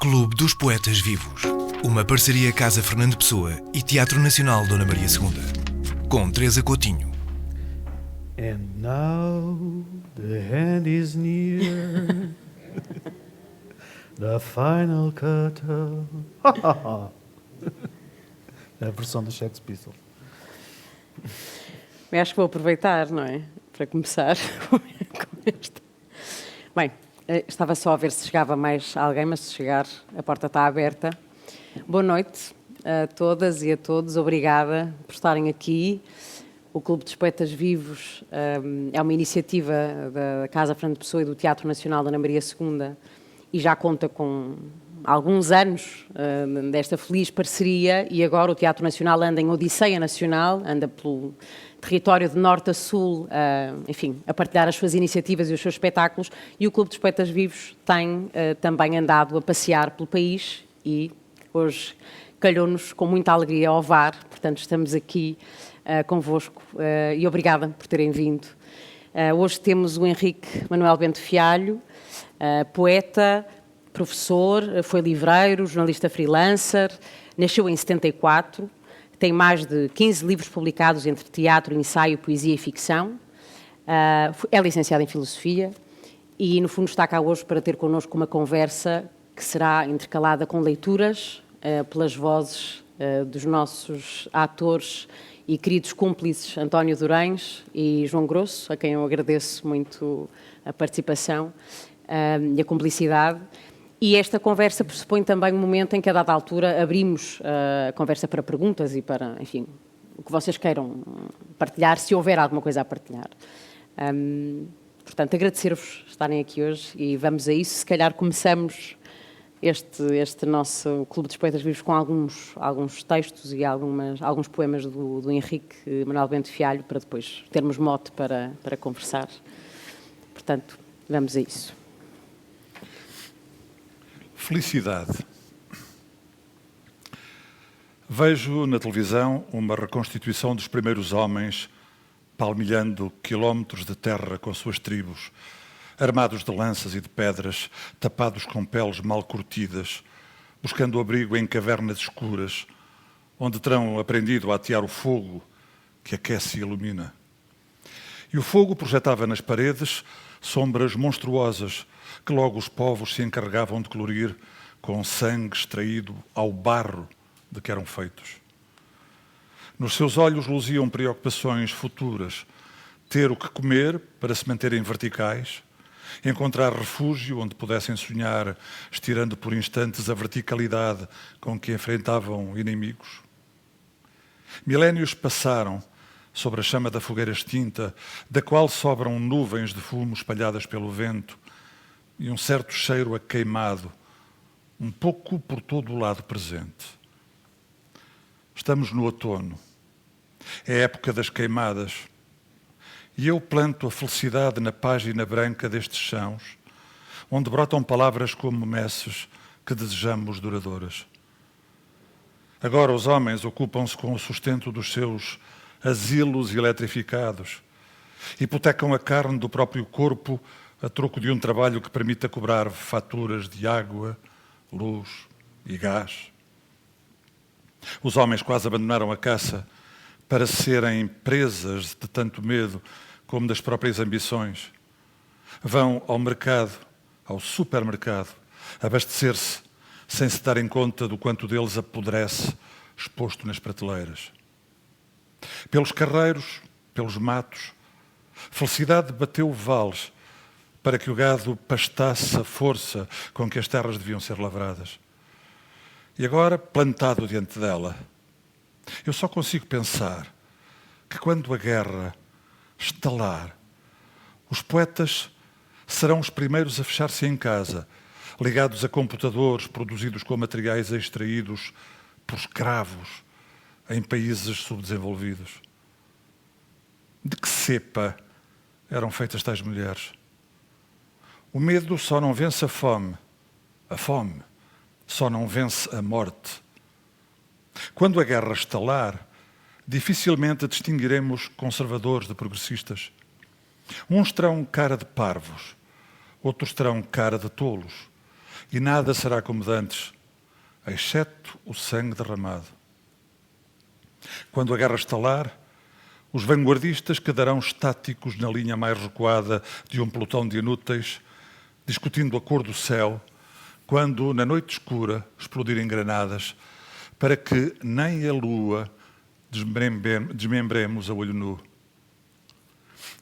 Clube dos Poetas Vivos. Uma parceria Casa Fernando Pessoa e Teatro Nacional Dona Maria II. Com Teresa Coutinho. And now the hand is near. The final cut. É a versão do Sex Pistols. Eu acho que vou aproveitar, não é? Para começar com esta. Bem, estava só a ver se chegava mais alguém, mas se chegar, a porta está aberta. Boa noite a todas e a todos. Obrigada por estarem aqui. O Clube dos Poetas Vivos é uma iniciativa da Casa Fernando Pessoa e do Teatro Nacional Dona Maria II e já conta com alguns anos desta feliz parceria, e agora o Teatro Nacional anda em Odisseia Nacional, anda pelo território de norte a sul, enfim, a partilhar as suas iniciativas e os seus espetáculos, e o Clube dos Poetas Vivos tem também andado a passear pelo país e hoje calhou-nos com muita alegria ao VAR, portanto estamos aqui convosco e obrigada por terem vindo. Hoje temos o Henrique Manuel Bento Fialho, poeta, professor, foi livreiro, jornalista freelancer, nasceu em 74, tem mais de 15 livros publicados entre teatro, ensaio, poesia e ficção, é licenciado em filosofia e, no fundo, está cá hoje para ter connosco uma conversa que será intercalada com leituras pelas vozes dos nossos atores e queridos cúmplices António Durães e João Grosso, a quem eu agradeço muito a participação e a cumplicidade. E esta conversa pressupõe também um momento em que, a dada altura, abrimos a conversa para perguntas e para, enfim, o que vocês queiram partilhar, se houver alguma coisa a partilhar. Portanto, agradecer-vos estarem aqui hoje e vamos a isso. Se calhar começamos este nosso Clube dos Poetas Vivos com alguns textos e alguns poemas do Henrique Manuel Bento Fialho, para depois termos mote para conversar. Portanto, vamos a isso. Felicidade. Vejo na televisão uma reconstituição dos primeiros homens palmilhando quilómetros de terra com suas tribos, armados de lanças e de pedras, tapados com peles mal curtidas, buscando abrigo em cavernas escuras, onde terão aprendido a atear o fogo que aquece e ilumina. E o fogo projetava nas paredes sombras monstruosas que logo os povos se encarregavam de colorir com sangue extraído ao barro de que eram feitos. Nos seus olhos luziam preocupações futuras, ter o que comer para se manterem verticais, encontrar refúgio onde pudessem sonhar, estirando por instantes a verticalidade com que enfrentavam inimigos. Milénios passaram sobre a chama da fogueira extinta, da qual sobram nuvens de fumo espalhadas pelo vento, e um certo cheiro a queimado, um pouco por todo o lado presente. Estamos no outono, é a época das queimadas, e eu planto a felicidade na página branca destes chãos, onde brotam palavras como messes que desejamos duradouras. Agora os homens ocupam-se com o sustento dos seus asilos eletrificados, hipotecam a carne do próprio corpo a troco de um trabalho que permita cobrar faturas de água, luz e gás. Os homens quase abandonaram a caça para serem presas de tanto medo como das próprias ambições. Vão ao mercado, ao supermercado, abastecer-se sem se darem conta do quanto deles apodrece exposto nas prateleiras. Pelos carreiros, pelos matos, felicidade bateu vales para que o gado pastasse a força com que as terras deviam ser lavradas. E agora, plantado diante dela, eu só consigo pensar que quando a guerra estalar, os poetas serão os primeiros a fechar-se em casa, ligados a computadores produzidos com materiais extraídos por escravos em países subdesenvolvidos. De que cepa eram feitas tais mulheres? O medo só não vence a fome só não vence a morte. Quando a guerra estalar, dificilmente distinguiremos conservadores de progressistas. Uns terão cara de parvos, outros terão cara de tolos, e nada será como de antes, exceto o sangue derramado. Quando a guerra estalar, os vanguardistas quedarão estáticos na linha mais recuada de um pelotão de inúteis, discutindo a cor do céu, quando, na noite escura, explodirem granadas, para que nem a lua desmembremos a olho nu.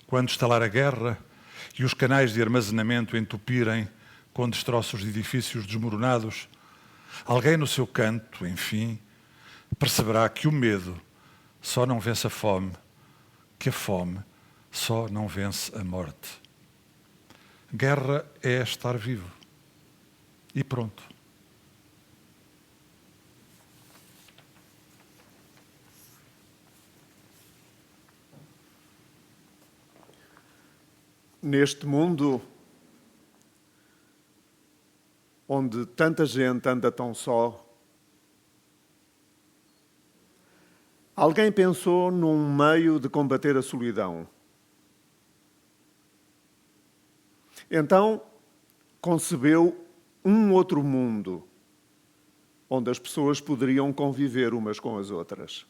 Quando estalar a guerra e os canais de armazenamento entupirem com destroços de edifícios desmoronados, alguém no seu canto, enfim, perceberá que o medo só não vence a fome, que a fome só não vence a morte. Guerra é estar vivo. E pronto. Neste mundo onde tanta gente anda tão só, alguém pensou num meio de combater a solidão. Então, concebeu um outro mundo, onde as pessoas poderiam conviver umas com as outras.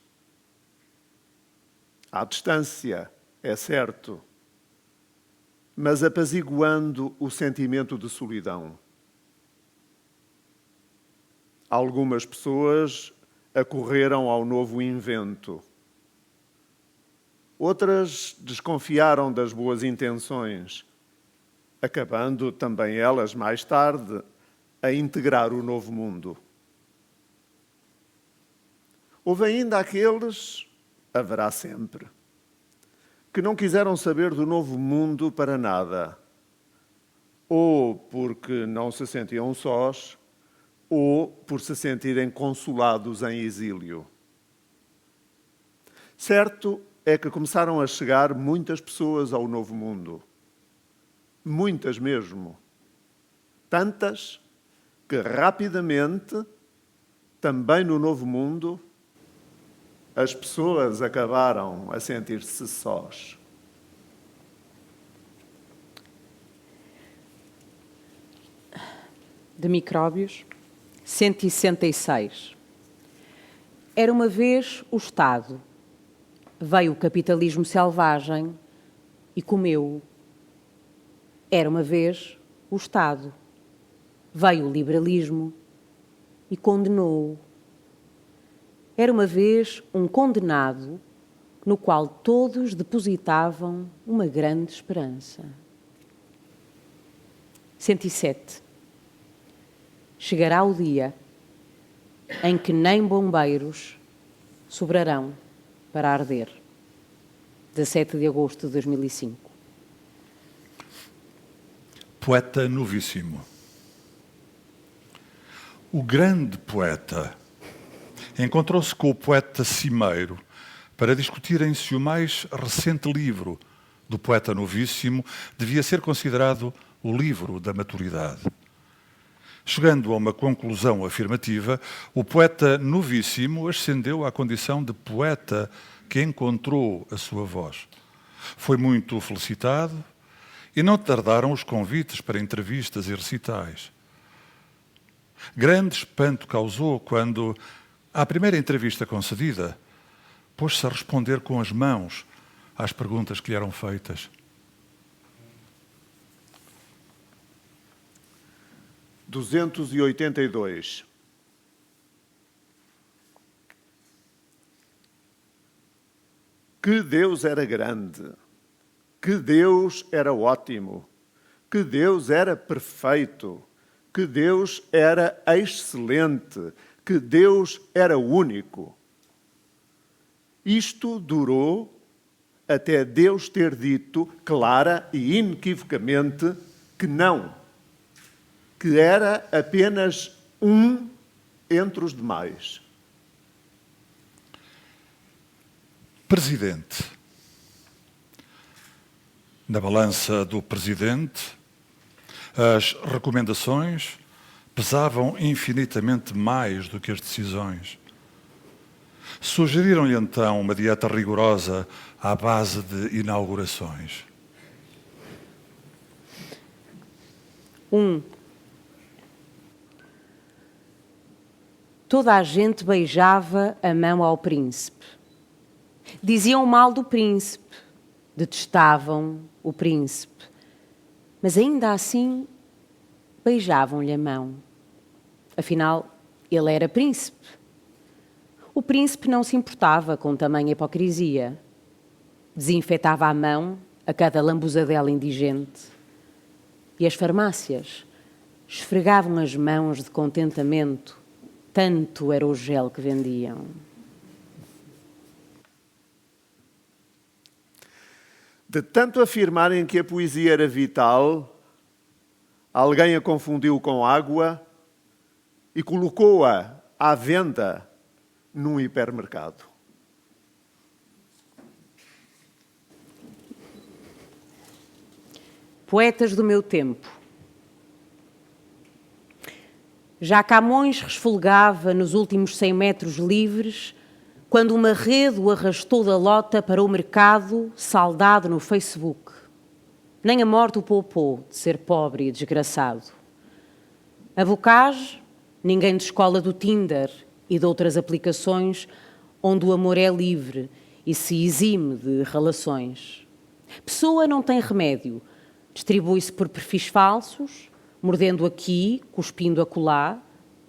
À distância, é certo, mas apaziguando o sentimento de solidão. Algumas pessoas acorreram ao novo invento. Outras desconfiaram das boas intenções, acabando também elas, mais tarde, a integrar o novo mundo. Houve ainda aqueles, haverá sempre, que não quiseram saber do novo mundo para nada, ou porque não se sentiam sós, ou por se sentirem consolados em exílio. Certo é que começaram a chegar muitas pessoas ao novo mundo. Muitas mesmo. Tantas que rapidamente, também no novo mundo, as pessoas acabaram a sentir-se sós. De Micróbios, 166. Era uma vez o Estado. Veio o capitalismo selvagem e comeu-o. Era uma vez o Estado. Veio o liberalismo e condenou-o. Era uma vez um condenado no qual todos depositavam uma grande esperança. 107. Chegará o dia em que nem bombeiros sobrarão para arder. 17 de agosto de 2005. Poeta novíssimo. O grande poeta encontrou-se com o poeta cimeiro para discutirem se o mais recente livro do poeta novíssimo devia ser considerado o livro da maturidade. Chegando a uma conclusão afirmativa, o poeta novíssimo ascendeu à condição de poeta que encontrou a sua voz. Foi muito felicitado e não tardaram os convites para entrevistas e recitais. Grande espanto causou quando, à primeira entrevista concedida, pôs-se a responder com as mãos às perguntas que lhe eram feitas. 282. Que Deus era grande, que Deus era ótimo, que Deus era perfeito, que Deus era excelente, que Deus era único. Isto durou até Deus ter dito clara e inequivocamente que não, que era apenas um entre os demais. Presidente. Na balança do Presidente, as recomendações pesavam infinitamente mais do que as decisões. Sugeriram-lhe então uma dieta rigorosa à base de inaugurações. 1. toda a gente beijava a mão ao príncipe. Diziam mal do príncipe, detestavam o príncipe, mas ainda assim beijavam-lhe a mão. Afinal, ele era príncipe. O príncipe não se importava com tamanha hipocrisia. Desinfetava a mão a cada lambuzadela indigente. E as farmácias esfregavam as mãos de contentamento, tanto era o gel que vendiam. De tanto afirmarem que a poesia era vital, alguém a confundiu com água e colocou-a à venda num hipermercado. Poetas do meu tempo. Já Camões resfolgava nos últimos 100 metros livres, quando uma rede o arrastou da lota para o mercado, saldado no Facebook. Nem a morte o poupou de ser pobre e desgraçado. A Bocage, ninguém de escola do Tinder e de outras aplicações onde o amor é livre e se exime de relações. Pessoa não tem remédio, distribui-se por perfis falsos, mordendo aqui, cuspindo acolá,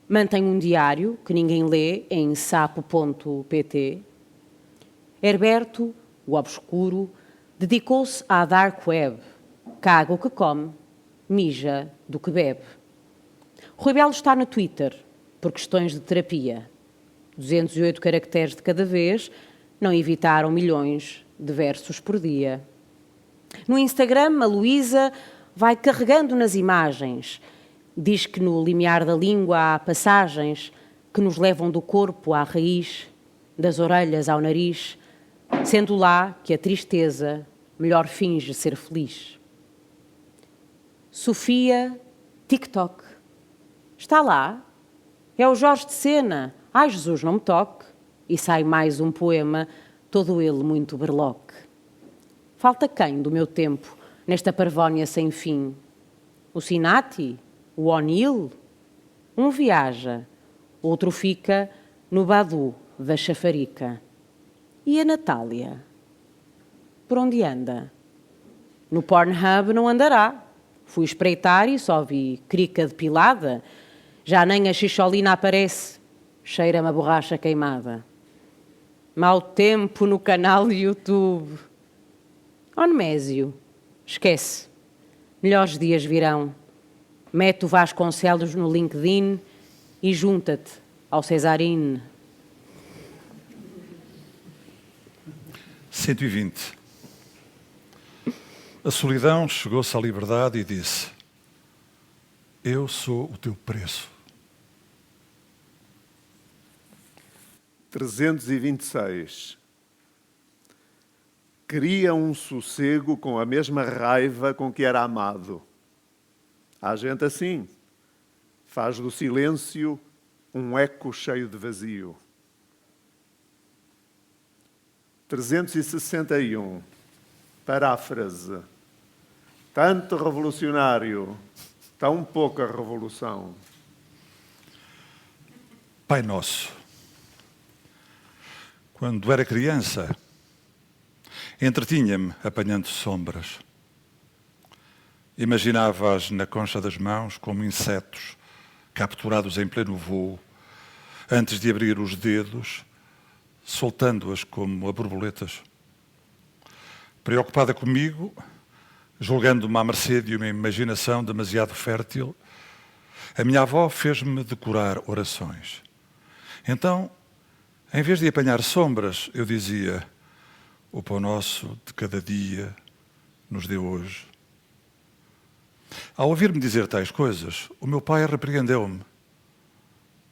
mantém um diário que ninguém lê em sapo.pt. Herberto, o obscuro, dedicou-se à dark web, caga o que come, mija do que bebe. Rui Belo está no Twitter, por questões de terapia. 208 caracteres de cada vez não evitaram milhões de versos por dia. No Instagram, a Luísa vai carregando nas imagens. Diz que no limiar da língua há passagens que nos levam do corpo à raiz, das orelhas ao nariz, sendo lá que a tristeza melhor finge ser feliz. Sofia, TikTok. Está lá. É o Jorge de Sena. Ai, Jesus, não me toque. E sai mais um poema, todo ele muito berloque. Falta quem do meu tempo, nesta parvónia sem fim? O Sinati? O O'Neill? Um viaja, outro fica no Badu da Chafarica. E a Natália? Por onde anda? No Pornhub não andará. Fui espreitar e só vi crica depilada. Já nem a xixolina aparece, cheira-me a borracha queimada. Mau tempo no canal de YouTube. Onésio, esquece. Melhores dias virão. Mete o Vasconcelos no LinkedIn e junta-te ao Cesarine. 120. A solidão chegou-se à liberdade e disse: eu sou o teu preço. 326. Cria um sossego com a mesma raiva com que era amado. Há gente assim. Faz do silêncio um eco cheio de vazio. 361. Paráfrase. Tanto revolucionário, tão pouca revolução. Pai Nosso. Quando era criança, entretinha-me apanhando sombras. Imaginava-as na concha das mãos como insetos capturados em pleno voo, antes de abrir os dedos, soltando-as como a borboletas. Preocupada comigo, julgando-me à mercê de uma imaginação demasiado fértil, a minha avó fez-me decorar orações. Então, em vez de apanhar sombras, eu dizia: o pão nosso de cada dia nos dê hoje. Ao ouvir-me dizer tais coisas, o meu pai repreendeu-me.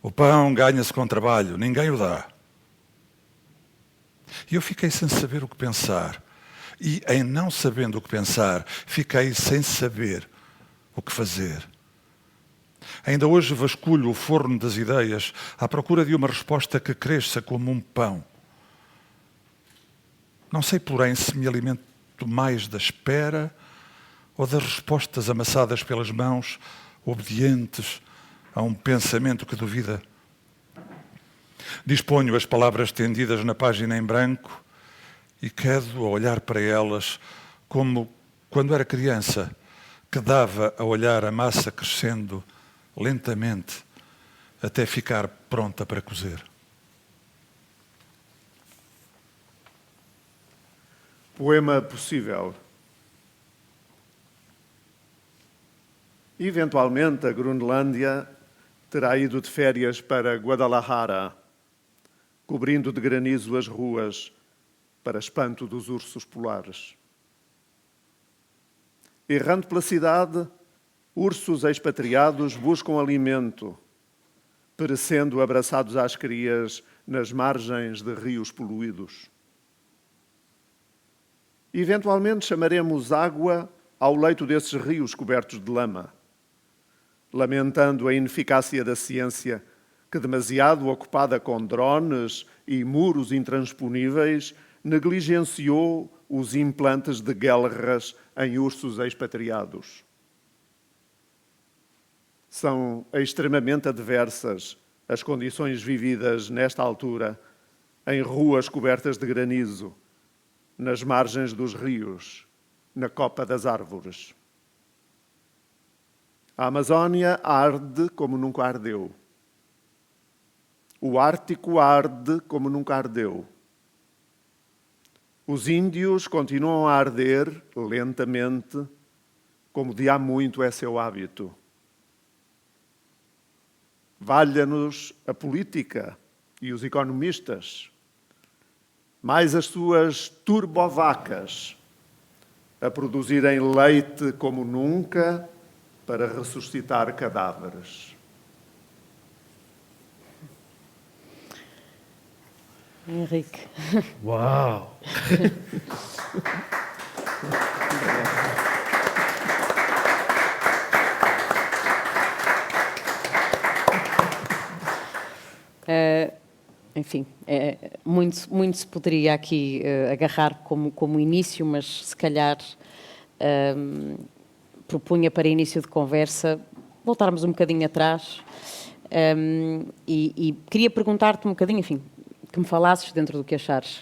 O pão ganha-se com trabalho, ninguém o dá. E eu fiquei sem saber o que pensar. E, em não sabendo o que pensar, fiquei sem saber o que fazer. Ainda hoje vasculho o forno das ideias à procura de uma resposta que cresça como um pão. Não sei, porém, se me alimento mais da espera ou das respostas amassadas pelas mãos, obedientes a um pensamento que duvida. Disponho as palavras tendidas na página em branco e quedo a olhar para elas como quando era criança, que dava a olhar a massa crescendo lentamente até ficar pronta para cozer. Poema possível. Eventualmente, a Groenlândia terá ido de férias para Guadalajara, cobrindo de granizo as ruas para espanto dos ursos polares. Errando pela cidade, ursos expatriados buscam alimento, perecendo abraçados às crias nas margens de rios poluídos. Eventualmente chamaremos água ao leito desses rios cobertos de lama, lamentando a ineficácia da ciência que, demasiado ocupada com drones e muros intransponíveis, negligenciou os implantes de guelras em ursos expatriados. São extremamente adversas as condições vividas nesta altura em ruas cobertas de granizo, nas margens dos rios, na copa das árvores. A Amazónia arde como nunca ardeu. O Ártico arde como nunca ardeu. Os índios continuam a arder lentamente, como de há muito é seu hábito. Valha-nos a política e os economistas, mais as suas turbovacas, a produzirem leite como nunca para ressuscitar cadáveres. Henrique. Uau! Enfim, muito se poderia aqui agarrar como início, mas se calhar propunha para início de conversa voltarmos um bocadinho atrás e queria perguntar-te um bocadinho, enfim, que me falasses dentro do que achares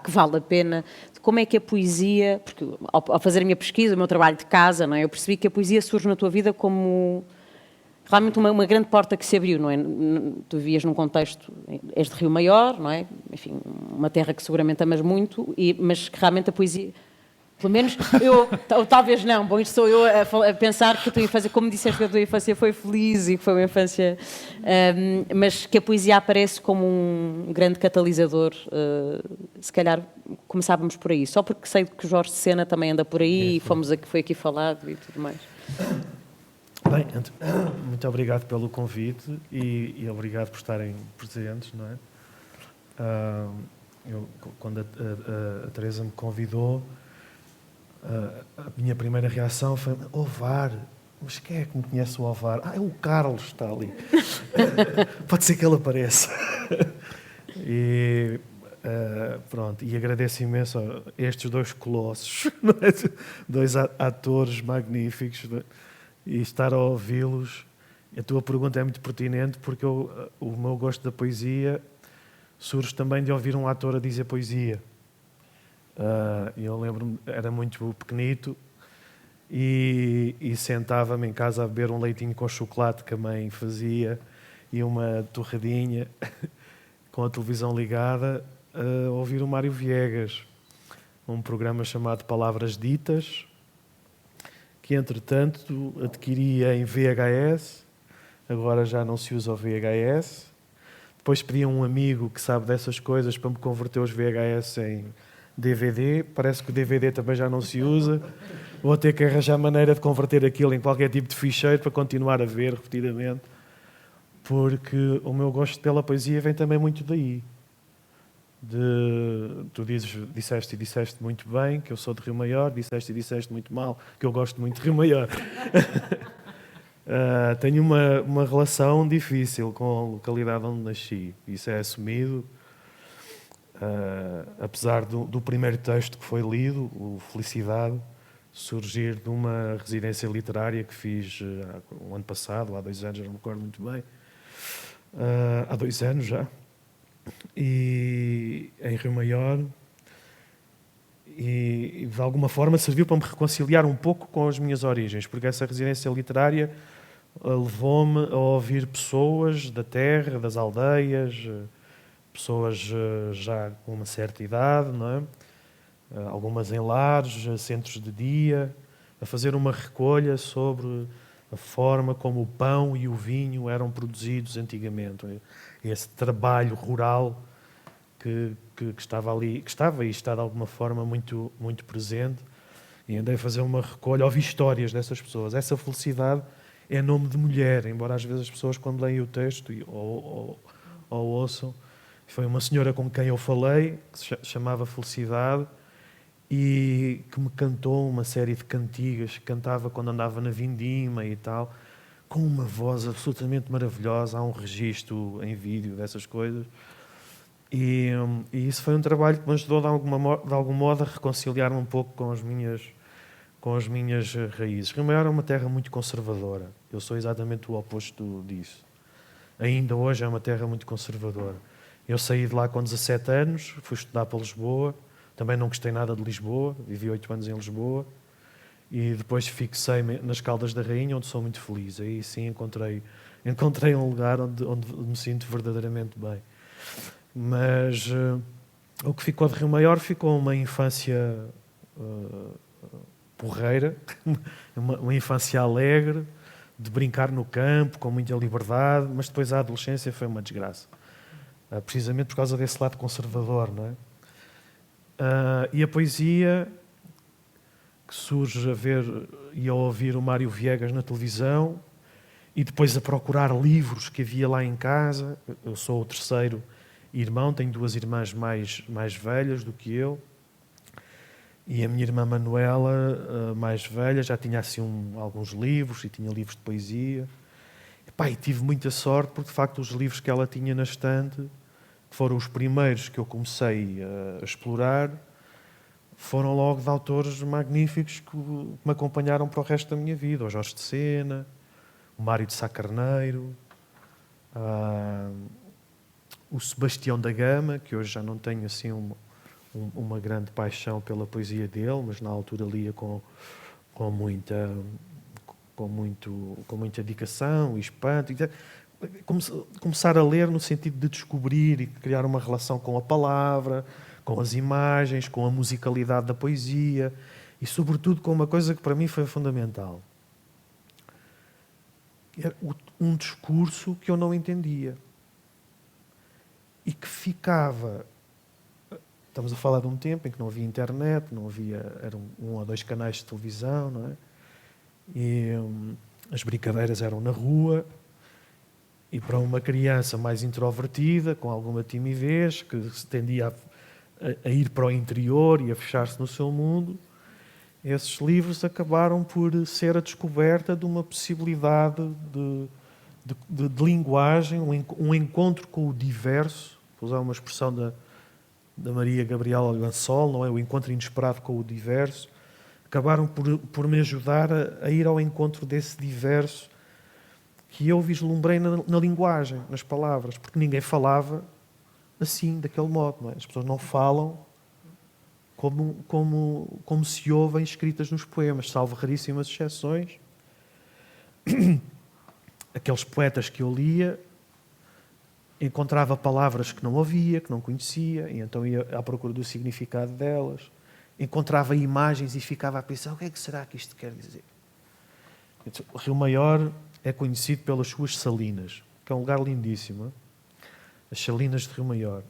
que vale a pena, de como é que a poesia, porque ao fazer a minha pesquisa, o meu trabalho de casa, não é, eu percebi que a poesia surge na tua vida como realmente uma grande porta que se abriu, não é? Tu vivias num contexto, és de Rio Maior, não é? Enfim, uma terra que seguramente amas muito, mas que realmente a poesia, pelo menos eu, ou talvez não, bom, isto sou eu a pensar que a tua infância, como disseste que a tua infância foi feliz e que foi uma infância, mas que a poesia aparece como um grande catalisador, se calhar começávamos por aí, só porque sei que o Jorge Sena também anda por aí e foi aqui falado e tudo mais. Bem, muito obrigado pelo convite e obrigado por estarem presentes, não é? Quando a Teresa me convidou, a minha primeira reação foi: Ovar, mas quem é que me conhece o Ovar? É o Carlos, está ali. Pode ser que ele apareça. E pronto, e agradeço imenso a estes dois colossos, não é? Dois atores magníficos, não é? E estar a ouvi-los. A tua pergunta é muito pertinente porque o meu gosto da poesia surge também de ouvir um ator a dizer poesia. Eu lembro-me, era muito pequenito e sentava-me em casa a beber um leitinho com chocolate que a mãe fazia e uma torradinha com a televisão ligada a ouvir o Mário Viegas, um programa chamado Palavras Ditas, que entretanto adquiria em VHS, agora já não se usa o VHS. Depois pedi a um amigo que sabe dessas coisas para me converter os VHS em DVD. Parece que o DVD também já não se usa. Vou ter que arranjar maneira de converter aquilo em qualquer tipo de ficheiro para continuar a ver repetidamente, porque o meu gosto pela poesia vem também muito daí. Tu disseste muito bem que eu sou de Rio Maior, disseste muito mal que eu gosto muito de Rio Maior. Tenho uma relação difícil com a localidade onde nasci, isso é assumido, apesar do primeiro texto que foi lido, o Felicidade, surgir de uma residência literária que fiz o ano passado, há 2 anos, não me recordo muito bem, há 2 anos já. e em Rio Maior, e de alguma forma serviu para me reconciliar um pouco com as minhas origens, porque essa residência literária levou-me a ouvir pessoas da terra, das aldeias, pessoas já com uma certa idade, não é? Algumas em lares, centros de dia, a fazer uma recolha sobre a forma como o pão e o vinho eram produzidos antigamente. Esse trabalho rural que estava ali, que estava e está de alguma forma muito, muito presente, e andei a fazer uma recolha, ouvi histórias dessas pessoas. Essa felicidade é nome de mulher, embora às vezes as pessoas quando leem o texto ou ouçam, foi uma senhora com quem eu falei, que se chamava Felicidade, e que me cantou uma série de cantigas, que cantava quando andava na vindima e tal, com uma voz absolutamente maravilhosa. Há um registro em vídeo dessas coisas. E isso foi um trabalho que me ajudou de algum modo a reconciliar-me um pouco com as minhas raízes. Rio Maior é uma terra muito conservadora. Eu sou exatamente o oposto disso. Ainda hoje é uma terra muito conservadora. Eu saí de lá com 17 anos, fui estudar para Lisboa. Também não gostei nada de Lisboa, vivi 8 anos em Lisboa. E depois fixei-me nas Caldas da Rainha, onde sou muito feliz. Aí sim encontrei um lugar onde me sinto verdadeiramente bem. Mas o que ficou de Rio Maior ficou uma infância porreira, uma infância alegre, de brincar no campo, com muita liberdade, mas depois a adolescência foi uma desgraça. Precisamente por causa desse lado conservador, não é? E a poesia, que surge a ver e a ouvir o Mário Viegas na televisão, e depois a procurar livros que havia lá em casa. Eu sou o terceiro irmão, tenho 2 irmãs mais velhas do que eu, e a minha irmã Manuela, mais velha, já tinha assim alguns livros, e tinha livros de poesia. E tive muita sorte, porque de facto os livros que ela tinha na estante, que foram os primeiros que eu comecei a explorar, foram logo de autores magníficos que me acompanharam para o resto da minha vida. O Jorge de Sena, o Mário de Sá Carneiro, o Sebastião da Gama, que hoje já não tenho assim uma grande paixão pela poesia dele, mas na altura lia com muita dedicação e espanto. Começar a ler no sentido de descobrir e criar uma relação com a palavra, com as imagens, com a musicalidade da poesia e, sobretudo, com uma coisa que para mim foi fundamental. Era um discurso que eu não entendia e que ficava... Estamos a falar de um tempo em que não havia internet, não havia... Eram 1 ou 2 canais de televisão, não é? E as brincadeiras eram na rua. E para uma criança mais introvertida, com alguma timidez, que se tendia a ir para o interior e a fechar-se no seu mundo, esses livros acabaram por ser a descoberta de uma possibilidade de linguagem, um encontro com o diverso, vou usar uma expressão da Maria Gabriela Gansol, não é? O encontro inesperado com o diverso. Acabaram por me ajudar a ir ao encontro desse diverso que eu vislumbrei na linguagem, nas palavras, porque ninguém falava assim, daquele modo. Não é? As pessoas não falam como se ouvem escritas nos poemas, salvo raríssimas exceções. Aqueles poetas que eu lia, encontrava palavras que não havia, que não conhecia, e então ia à procura do significado delas. Encontrava imagens e ficava a pensar, o que é que será que isto quer dizer? Então, o Rio Maior é conhecido pelas suas salinas, que é um lugar lindíssimo. As salinas de Rio Maior.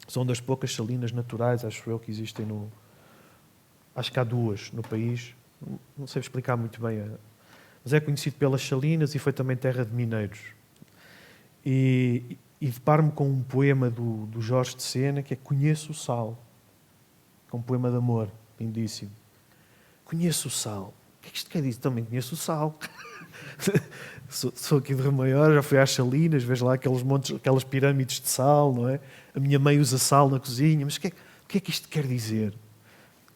São das poucas salinas naturais, acho eu, que existem no... Acho que há 2 no país. Não sei explicar muito bem. Mas é conhecido pelas salinas e foi também terra de mineiros. E deparo-me com um poema do Jorge de Sena, que é Conheço o Sal. Que é um poema de amor, lindíssimo. Conheço o sal. O que é que isto quer dizer? Também conheço o sal. Sou aqui de Rio Maior, já fui às salinas, vejo lá aqueles montes, aquelas pirâmides de sal, não é? A minha mãe usa sal na cozinha, mas o que é que isto quer dizer?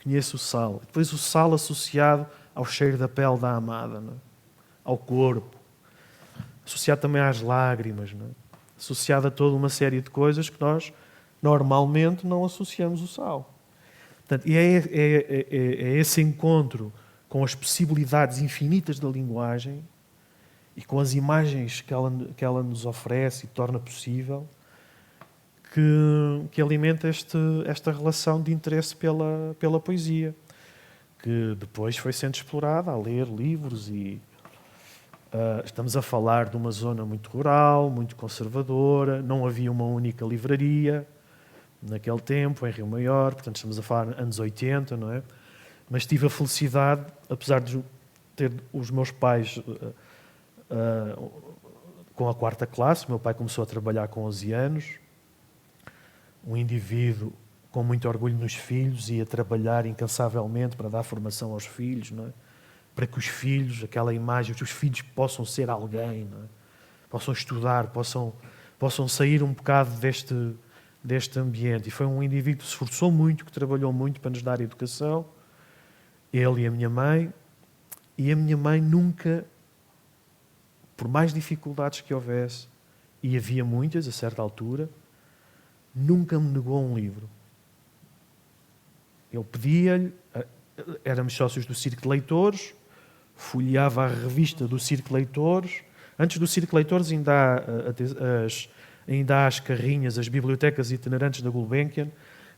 Conheço o sal. Depois o sal associado ao cheiro da pele da amada, não é? Ao corpo. Associado também às lágrimas, não é? associado a toda uma série de coisas que nós normalmente não associamos o sal. Portanto, e é esse encontro com as possibilidades infinitas da linguagem e com as imagens que ela nos oferece e torna possível que alimenta esta relação de interesse pela poesia, que depois foi sendo explorada a ler livros e estamos a falar de uma zona muito rural, muito conservadora, não havia uma única livraria naquele tempo, em Rio Maior, portanto estamos a falar anos 80, não é? Mas tive a felicidade, apesar de ter os meus pais com a 4ª classe, meu pai começou a trabalhar com 11 anos, um indivíduo com muito orgulho nos filhos, ia trabalhar incansavelmente para dar formação aos filhos, não é? Para que os filhos, aquela imagem, os filhos possam ser alguém, não é? Possam estudar, possam sair um bocado deste ambiente. E foi um indivíduo que se esforçou muito, que trabalhou muito para nos dar educação, ele e a minha mãe. E a minha mãe nunca, por mais dificuldades que houvesse, e havia muitas a certa altura, nunca me negou um livro. Eu pedia-lhe, éramos sócios do Círculo de Leitores, folheava a revista do Círculo de Leitores. Antes do Círculo de Leitores ainda há as carrinhas, as bibliotecas itinerantes da Gulbenkian,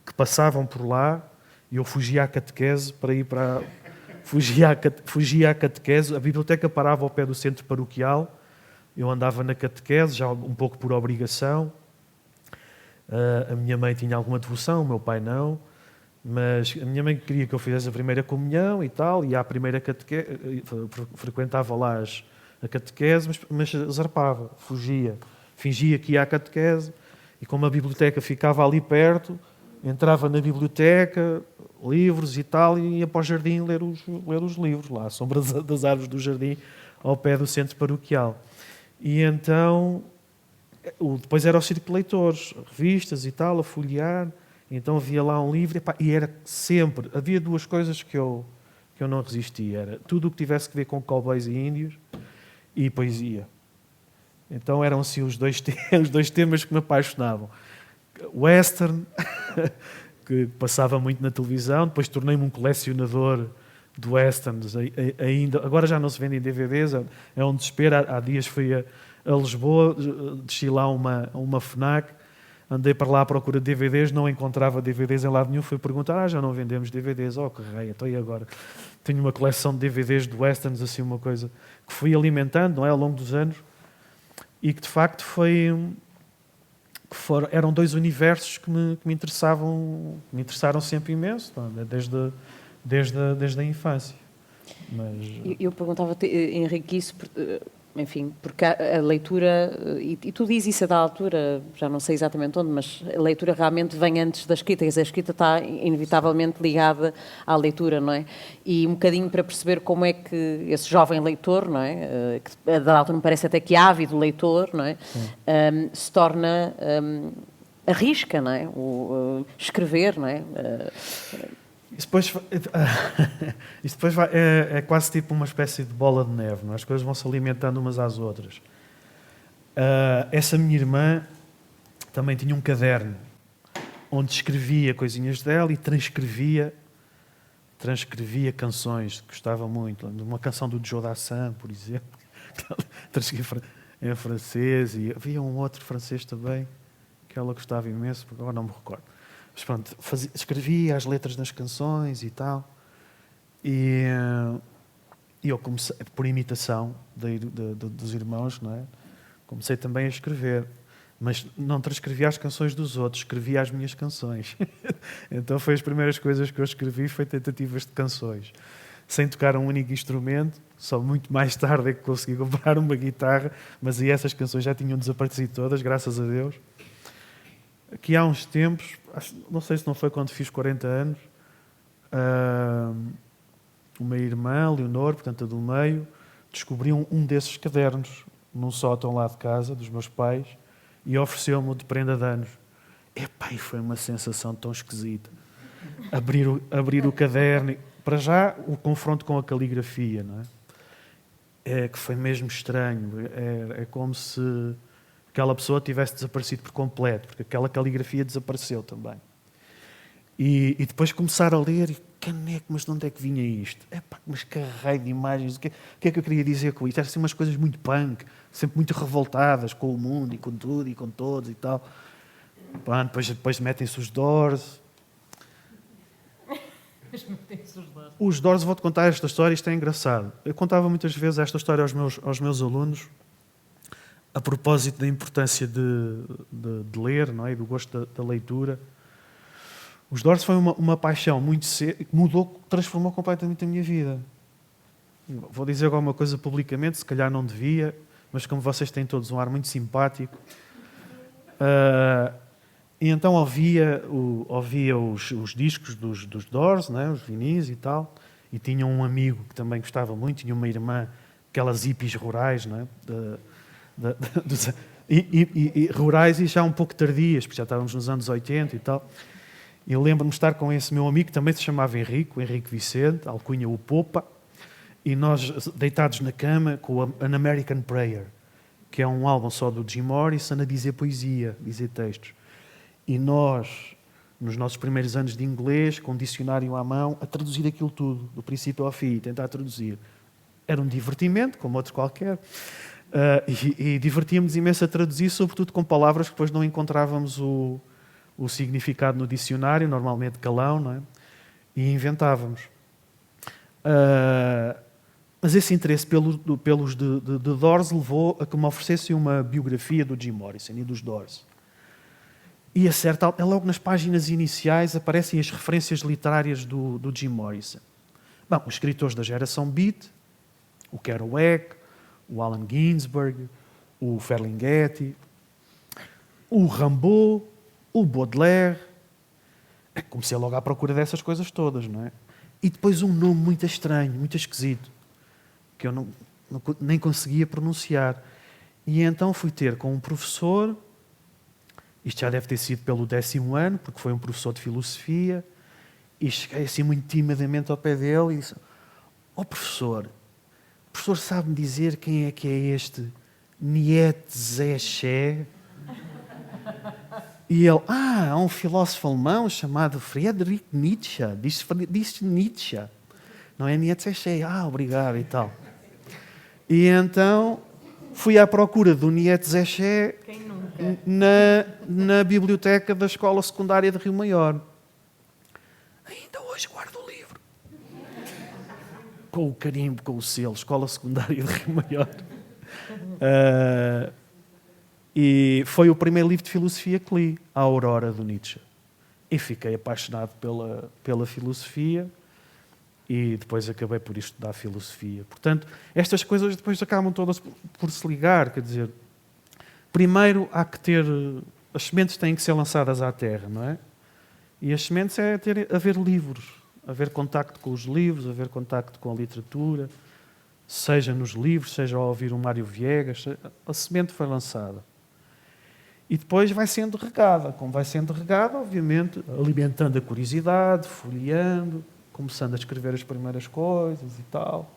que passavam por lá, e eu fugia à catequese para ir para... Fugia à catequese, a biblioteca parava ao pé do centro paroquial, eu andava na catequese, já um pouco por obrigação. A minha mãe tinha alguma devoção, o meu pai não, mas a minha mãe queria que eu fizesse a primeira comunhão e tal, e à primeira catequese, frequentava lá a catequese, mas zarpava, fugia, fingia que ia à catequese, e como a biblioteca ficava ali perto, entrava na biblioteca, livros e tal, e ia para o jardim ler os livros, lá à sombra das árvores do jardim, ao pé do centro paroquial. E então... Depois era o Círculo de Leitores, revistas e tal, a folhear. Então havia lá um livro e era sempre... Havia duas coisas que eu não resistia. Era tudo o que tivesse que ver com cowboys e índios e poesia. Então eram assim os dois temas que me apaixonavam. Western, que passava muito na televisão. Depois tornei-me um colecionador de westerns. Ainda, agora já não se vendem DVDs, é um desespero. Há dias fui a Lisboa, desci lá uma FNAC, andei para lá à procura de DVDs, não encontrava DVDs em lado nenhum, fui perguntar, já não vendemos DVDs, que rei, então e agora? Tenho uma coleção de DVDs de westerns, assim, uma coisa que fui alimentando, não é, ao longo dos anos, e que de facto eram dois universos que me interessaram sempre imenso, desde a infância. Mas... Eu perguntava-te, Henrique, isso... Enfim, porque a leitura, e tu dizes isso a da altura, já não sei exatamente onde, mas a leitura realmente vem antes da escrita, e a escrita está inevitavelmente ligada à leitura, não é? E um bocadinho para perceber como é que esse jovem leitor, não é? Que a da altura me parece até que ávido leitor, não é? Se torna, arrisca, não é? Escrever, não é? Isso depois é quase tipo uma espécie de bola de neve, não é? As coisas vão se alimentando umas às outras. Essa minha irmã também tinha um caderno onde escrevia coisinhas dela e transcrevia canções que gostava muito. Uma canção do Joe Dassin, por exemplo, transcrevia em francês, e havia um outro francês também que ela gostava imenso, porque agora não me recordo. Mas pronto, escrevia as letras das canções e tal. E eu comecei, por imitação dos irmãos, não é? Comecei também a escrever. Mas não transcrevia as canções dos outros, escrevia as minhas canções. Então foi as primeiras coisas que eu escrevi, foi tentativas de canções. Sem tocar um único instrumento, só muito mais tarde é que consegui comprar uma guitarra, mas aí essas canções já tinham desaparecido todas, graças a Deus. Aqui há uns tempos, não sei se não foi quando fiz 40 anos, uma irmã, Leonor, portanto a do meio, descobriu um desses cadernos num sótão lá de casa, dos meus pais, e ofereceu-me de prenda de anos. Epá, e foi uma sensação tão esquisita. Abrir o caderno, para já o confronto com a caligrafia, não é? É que foi mesmo estranho. É como se aquela pessoa tivesse desaparecido por completo, porque aquela caligrafia desapareceu também. E depois começar a ler, e caneco, mas de onde é que vinha isto? Epá, mas que raio de imagens, o que é que eu queria dizer com isto? Eram assim umas coisas muito punk, sempre muito revoltadas com o mundo e com tudo e com todos e tal. Pá, depois metem-se os Doors. Os Doors, vou-te contar esta história, isto é engraçado. Eu contava muitas vezes esta história aos meus alunos, a propósito da importância de ler, não é? E do gosto da leitura. Os Doors foi uma paixão muito cedo, que transformou completamente a minha vida. Vou dizer alguma coisa publicamente, se calhar não devia, mas como vocês têm todos um ar muito simpático, e então ouvia os discos dos Doors, né, os vinis e tal, e tinha um amigo que também gostava muito, tinha uma irmã, aquelas hippies rurais, né, rurais e já um pouco tardias, porque já estávamos nos anos 80 e tal. Eu lembro-me de estar com esse meu amigo, que também se chamava Henrique Vicente, alcunha o Popa, e nós deitados na cama com An American Prayer, que é um álbum só do Jim Morrison a dizer poesia, dizer textos. E nós, nos nossos primeiros anos de inglês, com um dicionário à mão, a traduzir aquilo tudo, do princípio ao fim, tentar traduzir. Era um divertimento, como outro qualquer, e divertíamos imenso a traduzir, sobretudo com palavras que depois não encontrávamos o significado no dicionário, normalmente calão, não é? E inventávamos. Mas esse interesse pelos de Doors levou a que me oferecessem uma biografia do Jim Morrison e dos Doors. E logo nas páginas iniciais aparecem as referências literárias do Jim Morrison. Bom, os escritores da geração Beat, o Kerouac, o Allen Ginsberg, o Ferlinghetti, o Rimbaud, o Baudelaire. Comecei logo à procura dessas coisas todas, não é? E depois um nome muito estranho, muito esquisito, que eu nem conseguia pronunciar. E então fui ter com um professor, isto já deve ter sido pelo 10º ano, porque foi um professor de filosofia, e cheguei assim muito timidamente ao pé dele e disse: "Ó professor, o professor sabe-me dizer quem é que é este Nietzsche?" E ele: há um filósofo alemão chamado Friedrich Nietzsche, diz Nietzsche, não é Nietzsche, obrigado e tal. E então fui à procura do Nietzsche na biblioteca da Escola Secundária de Rio Maior. Ainda hoje guardo o livro. Com o carimbo, com o selo, Escola Secundária de Rio Maior. E foi o primeiro livro de filosofia que li, A Aurora, do Nietzsche. E fiquei apaixonado pela filosofia e depois acabei por estudar filosofia. Portanto, estas coisas depois acabam todas por se ligar, quer dizer, primeiro há que ter... As sementes têm que ser lançadas à terra, não é? E as sementes é haver livros, haver contacto com os livros, haver contacto com a literatura, seja nos livros, seja ao ouvir o Mário Viegas, a semente foi lançada. E depois vai sendo regada. Como vai sendo regada, obviamente, alimentando a curiosidade, folheando, começando a escrever as primeiras coisas e tal.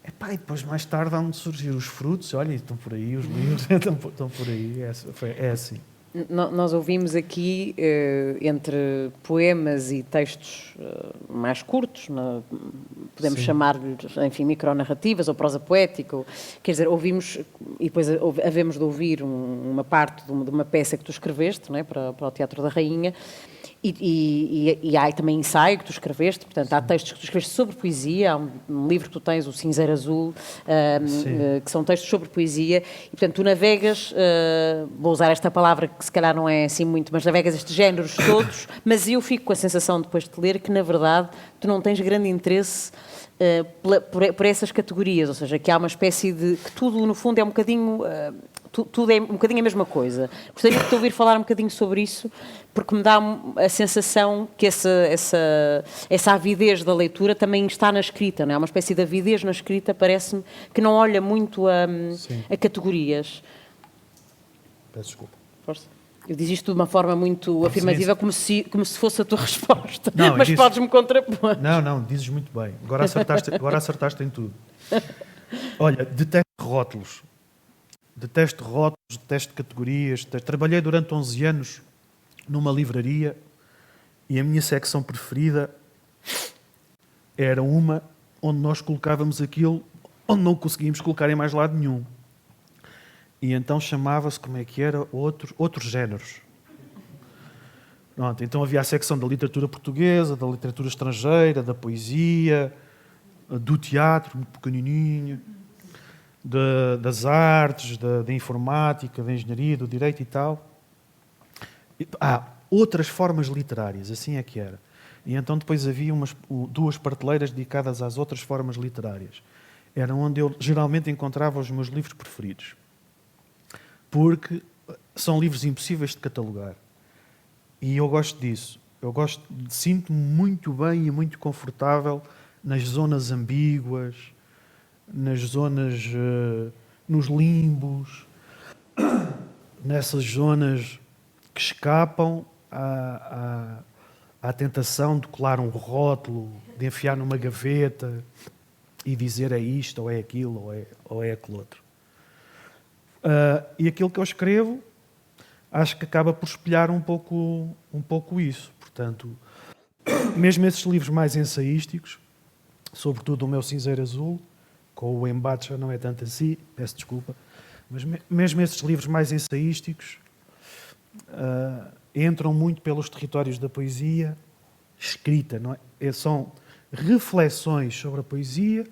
E depois, mais tarde, há de surgir os frutos. Olha, estão por aí os livros, estão por aí. É assim. Nós ouvimos aqui, entre poemas e textos mais curtos, podemos chamar-lhes, enfim, micronarrativas ou prosa poética, quer dizer, ouvimos, e depois havemos de ouvir uma parte de uma peça que tu escreveste, não é, para o Teatro da Rainha, e há também ensaio que tu escreveste, portanto, há textos que tu escreveste sobre poesia, há um livro que tu tens, o Cinzeiro Azul, que são textos sobre poesia, e portanto tu navegas, vou usar esta palavra que se calhar não é assim muito, mas navegas estes géneros todos, mas eu fico com a sensação depois de te ler que na verdade tu não tens grande interesse por essas categorias, ou seja, que há uma espécie de... que tudo no fundo é um bocadinho... tudo é um bocadinho a mesma coisa. Gostaria de te ouvir falar um bocadinho sobre isso, porque me dá a sensação que essa avidez da leitura também está na escrita, não é? Há uma espécie de avidez na escrita, parece-me, que não olha muito a categorias. Peço desculpa. Força. Eu disse isto de uma forma muito afirmativa, como se fosse a tua resposta, não, mas podes-me contrapor. Não, dizes muito bem. Agora acertaste em tudo. Olha, detesto rótulos. detesto rótulos, detesto categorias. Trabalhei durante 11 anos numa livraria e a minha secção preferida era uma onde nós colocávamos aquilo onde não conseguíamos colocar em mais lado nenhum. E então chamava-se, como é que era? Outros géneros. Pronto, então havia a secção da literatura portuguesa, da literatura estrangeira, da poesia, do teatro, muito pequenininho, das artes, da informática, da engenharia, do direito e tal. Outras formas literárias, assim é que era. E então depois havia duas prateleiras dedicadas às outras formas literárias. Era onde eu geralmente encontrava os meus livros preferidos. Porque são livros impossíveis de catalogar. E eu gosto disso. Sinto-me muito bem e muito confortável nas zonas ambíguas, nas zonas, nos limbos, nessas zonas que escapam à tentação de colar um rótulo, de enfiar numa gaveta e dizer é isto, ou é aquilo, ou é aquele outro. E aquilo que eu escrevo, acho que acaba por espelhar um pouco isso. Portanto, mesmo esses livros mais ensaísticos, sobretudo o meu Cinzeiro Azul, com o embate já não é tanto assim, peço desculpa, mas mesmo esses livros mais ensaísticos entram muito pelos territórios da poesia escrita, não é? São reflexões sobre a poesia,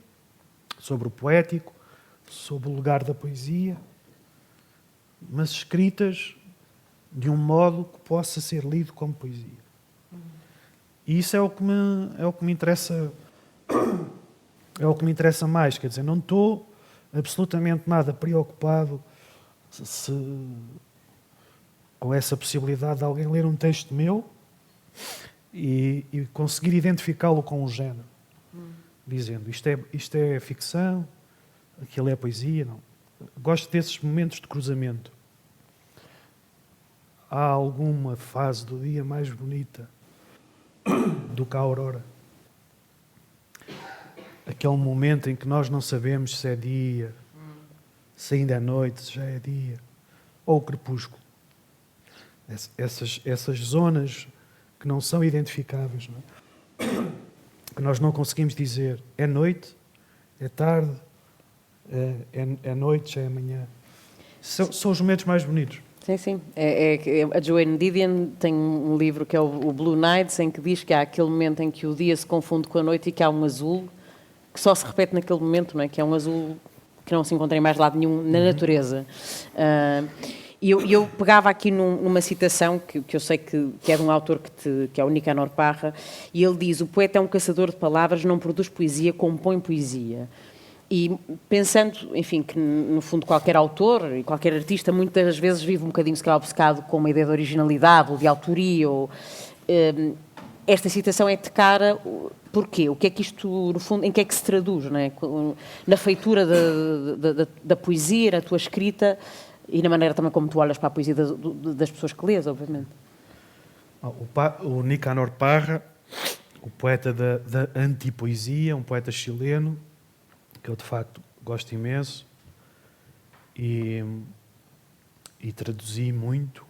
sobre o poético, sobre o lugar da poesia, mas escritas de um modo que possa ser lido como poesia. E isso é o que me interessa, é o que me interessa mais. Quer dizer, não estou absolutamente nada preocupado com essa possibilidade de alguém ler um texto meu e conseguir identificá-lo com um género, dizendo isto é ficção, aquilo é poesia. Não. Gosto desses momentos de cruzamento. Há alguma fase do dia mais bonita do que a aurora? Aquele momento em que nós não sabemos se é dia, se ainda é noite, se já é dia, ou o crepúsculo. Essas zonas que não são identificáveis, não é? Que nós não conseguimos dizer é noite, é tarde, é noite, já é amanhã. São os momentos mais bonitos. Sim. A Joanne Didion tem um livro que é o Blue Nights, em que diz que há aquele momento em que o dia se confunde com a noite e que há um azul que só se repete naquele momento, não é? Que é um azul que não se encontra em mais lado nenhum na natureza. E eu pegava aqui numa citação que eu sei que é de um autor que é o Nicanor Parra, e ele diz: o poeta é um caçador de palavras, não produz poesia, compõe poesia. E pensando, enfim, que no fundo qualquer autor e qualquer artista muitas vezes vive um bocadinho, se calhar, obcecado com uma ideia de originalidade ou de autoria, esta citação é de cara. Porquê? O que é que isto, no fundo, em que é que se traduz, não é? Na feitura da poesia, na tua escrita e na maneira também como tu olhas para a poesia das pessoas que lês, obviamente. O Nicanor Parra, o poeta da antipoesia, um poeta chileno, que eu de facto gosto imenso e traduzi muito,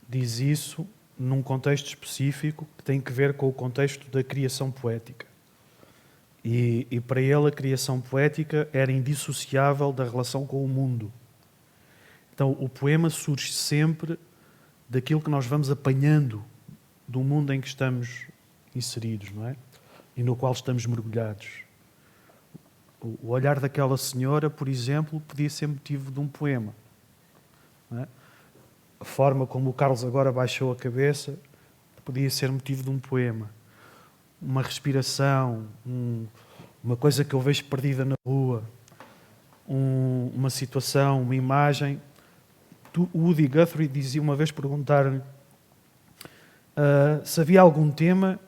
diz isso num contexto específico que tem que ver com o contexto da criação poética. E para ele a criação poética era indissociável da relação com o mundo. Então o poema surge sempre daquilo que nós vamos apanhando do mundo em que estamos inseridos, não é? E no qual estamos mergulhados. O olhar daquela senhora, por exemplo, podia ser motivo de um poema. Não é? A forma como o Carlos agora baixou a cabeça podia ser motivo de um poema. Uma respiração, uma coisa que eu vejo perdida na rua, uma situação, uma imagem. O Woody Guthrie dizia uma vez, perguntaram-lhe se havia algum tema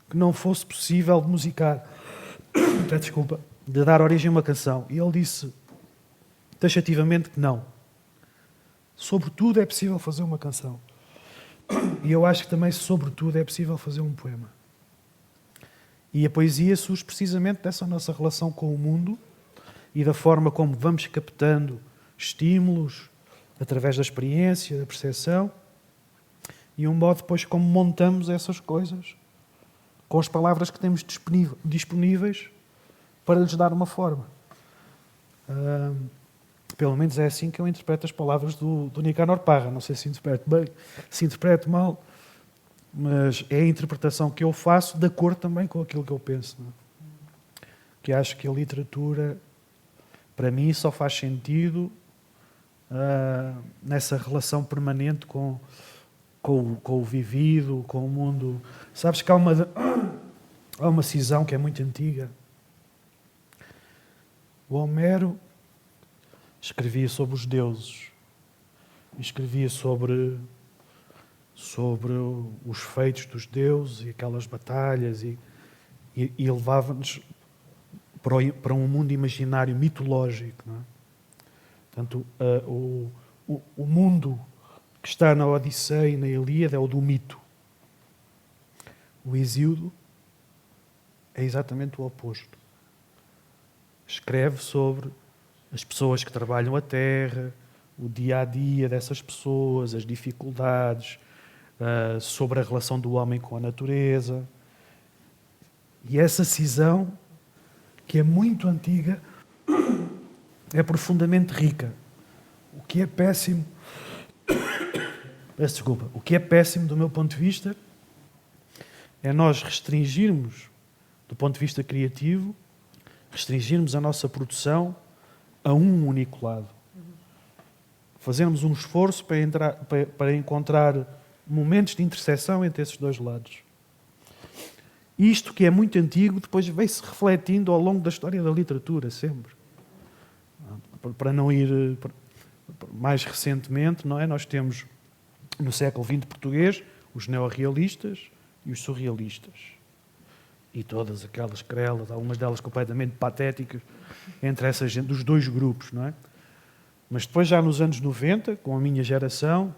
que não fosse possível de musicar, desculpa, de dar origem a uma canção. E ele disse taxativamente que não. Sobretudo é possível fazer uma canção. E eu acho que também, sobretudo, é possível fazer um poema. E a poesia surge precisamente dessa nossa relação com o mundo e da forma como vamos captando estímulos através da experiência, da percepção, e um modo depois como montamos essas coisas com as palavras que temos disponíveis para lhes dar uma forma. Pelo menos é assim que eu interpreto as palavras do Nicanor Parra. Não sei se interpreto bem, se interpreto mal, mas é a interpretação que eu faço de acordo também com aquilo que eu penso. Não é? Que acho que a literatura, para mim, só faz sentido nessa relação permanente com o vivido, com o mundo. Sabes que há uma cisão que é muito antiga. O Homero escrevia sobre os deuses, escrevia sobre os feitos dos deuses e aquelas batalhas e levava-nos para um mundo imaginário mitológico. Não é? Portanto, o mundo que está na Odisseia e na Ilíada é o do mito. O Hesíodo é exatamente o oposto. Escreve sobre as pessoas que trabalham a terra, o dia-a-dia dessas pessoas, as dificuldades, sobre a relação do homem com a natureza. E essa cisão, que é muito antiga, é profundamente rica. O que é péssimo... Peço desculpa. O que é péssimo, do meu ponto de vista, é nós restringirmos, do ponto de vista criativo, restringirmos a nossa produção a um único lado. Fazermos um esforço para encontrar momentos de interseção entre esses dois lados. Isto, que é muito antigo, depois veio-se refletindo ao longo da história da literatura, sempre. Para não ir mais recentemente, não é? Nós temos, no século XX português, os neorrealistas e os surrealistas. E todas aquelas querelas, algumas delas completamente patéticas, entre essa gente, dos dois grupos, não é? Mas depois, já nos anos 90, com a minha geração,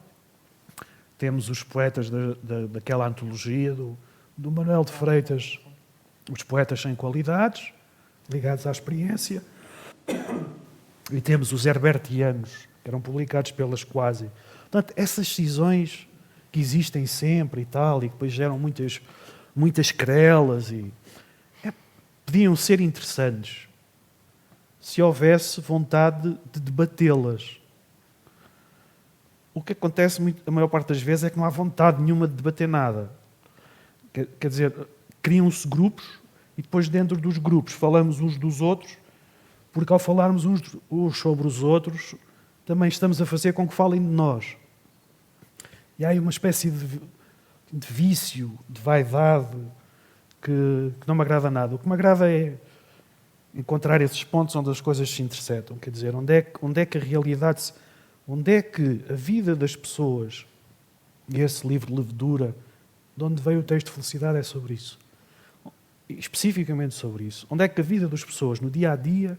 temos os poetas daquela antologia do Manuel de Freitas, os poetas sem qualidades, ligados à experiência, e temos os herbertianos, que eram publicados pelas Quasi. Portanto, essas cisões que existem sempre e tal, e que depois geram muitas querelas, podiam ser interessantes se houvesse vontade de debatê-las. O que acontece a maior parte das vezes é que não há vontade nenhuma de debater nada. Quer dizer, criam-se grupos e depois dentro dos grupos falamos uns dos outros, porque ao falarmos uns sobre os outros também estamos a fazer com que falem de nós. E há aí uma espécie de vício, de vaidade, que não me agrada nada. O que me agrada é encontrar esses pontos onde as coisas se intersetam. Quer dizer, onde é que a realidade, onde é que a vida das pessoas, e esse livro Levedura, de onde veio o texto de Felicidade, é sobre isso. Especificamente sobre isso. Onde é que a vida das pessoas, no dia-a-dia,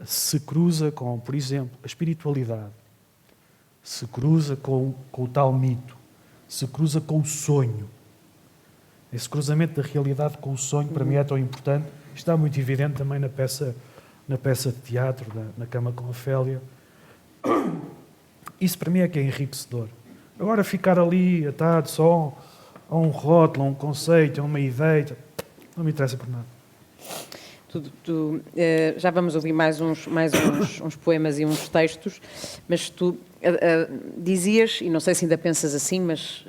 se cruza com, por exemplo, a espiritualidade, se cruza com o tal mito, se cruza com o sonho. Esse cruzamento da realidade com o sonho, para mim, é tão importante. Está muito evidente também na peça de teatro, na Cama com Ofélia. Isso, para mim, é que é enriquecedor. Agora, ficar ali atado só a um rótulo, a um conceito, a uma ideia, não me interessa por nada. Já vamos ouvir mais uns poemas e uns textos, mas tu dizias, e não sei se ainda pensas assim, mas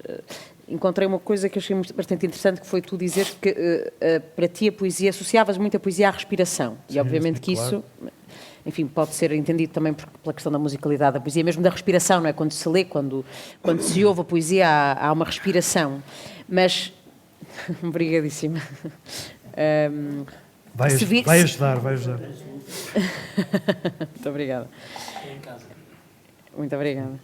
encontrei uma coisa que achei bastante interessante, que foi tu dizeres que para ti a poesia, associavas muito a poesia à respiração. Sim, e obviamente que claro. Isso, enfim, pode ser entendido também pela questão da musicalidade da poesia, mesmo da respiração, não é? Quando se lê, quando se ouve a poesia, há uma respiração. Mas, obrigadíssima. Vai ajudar. Muito obrigada. Muito obrigada.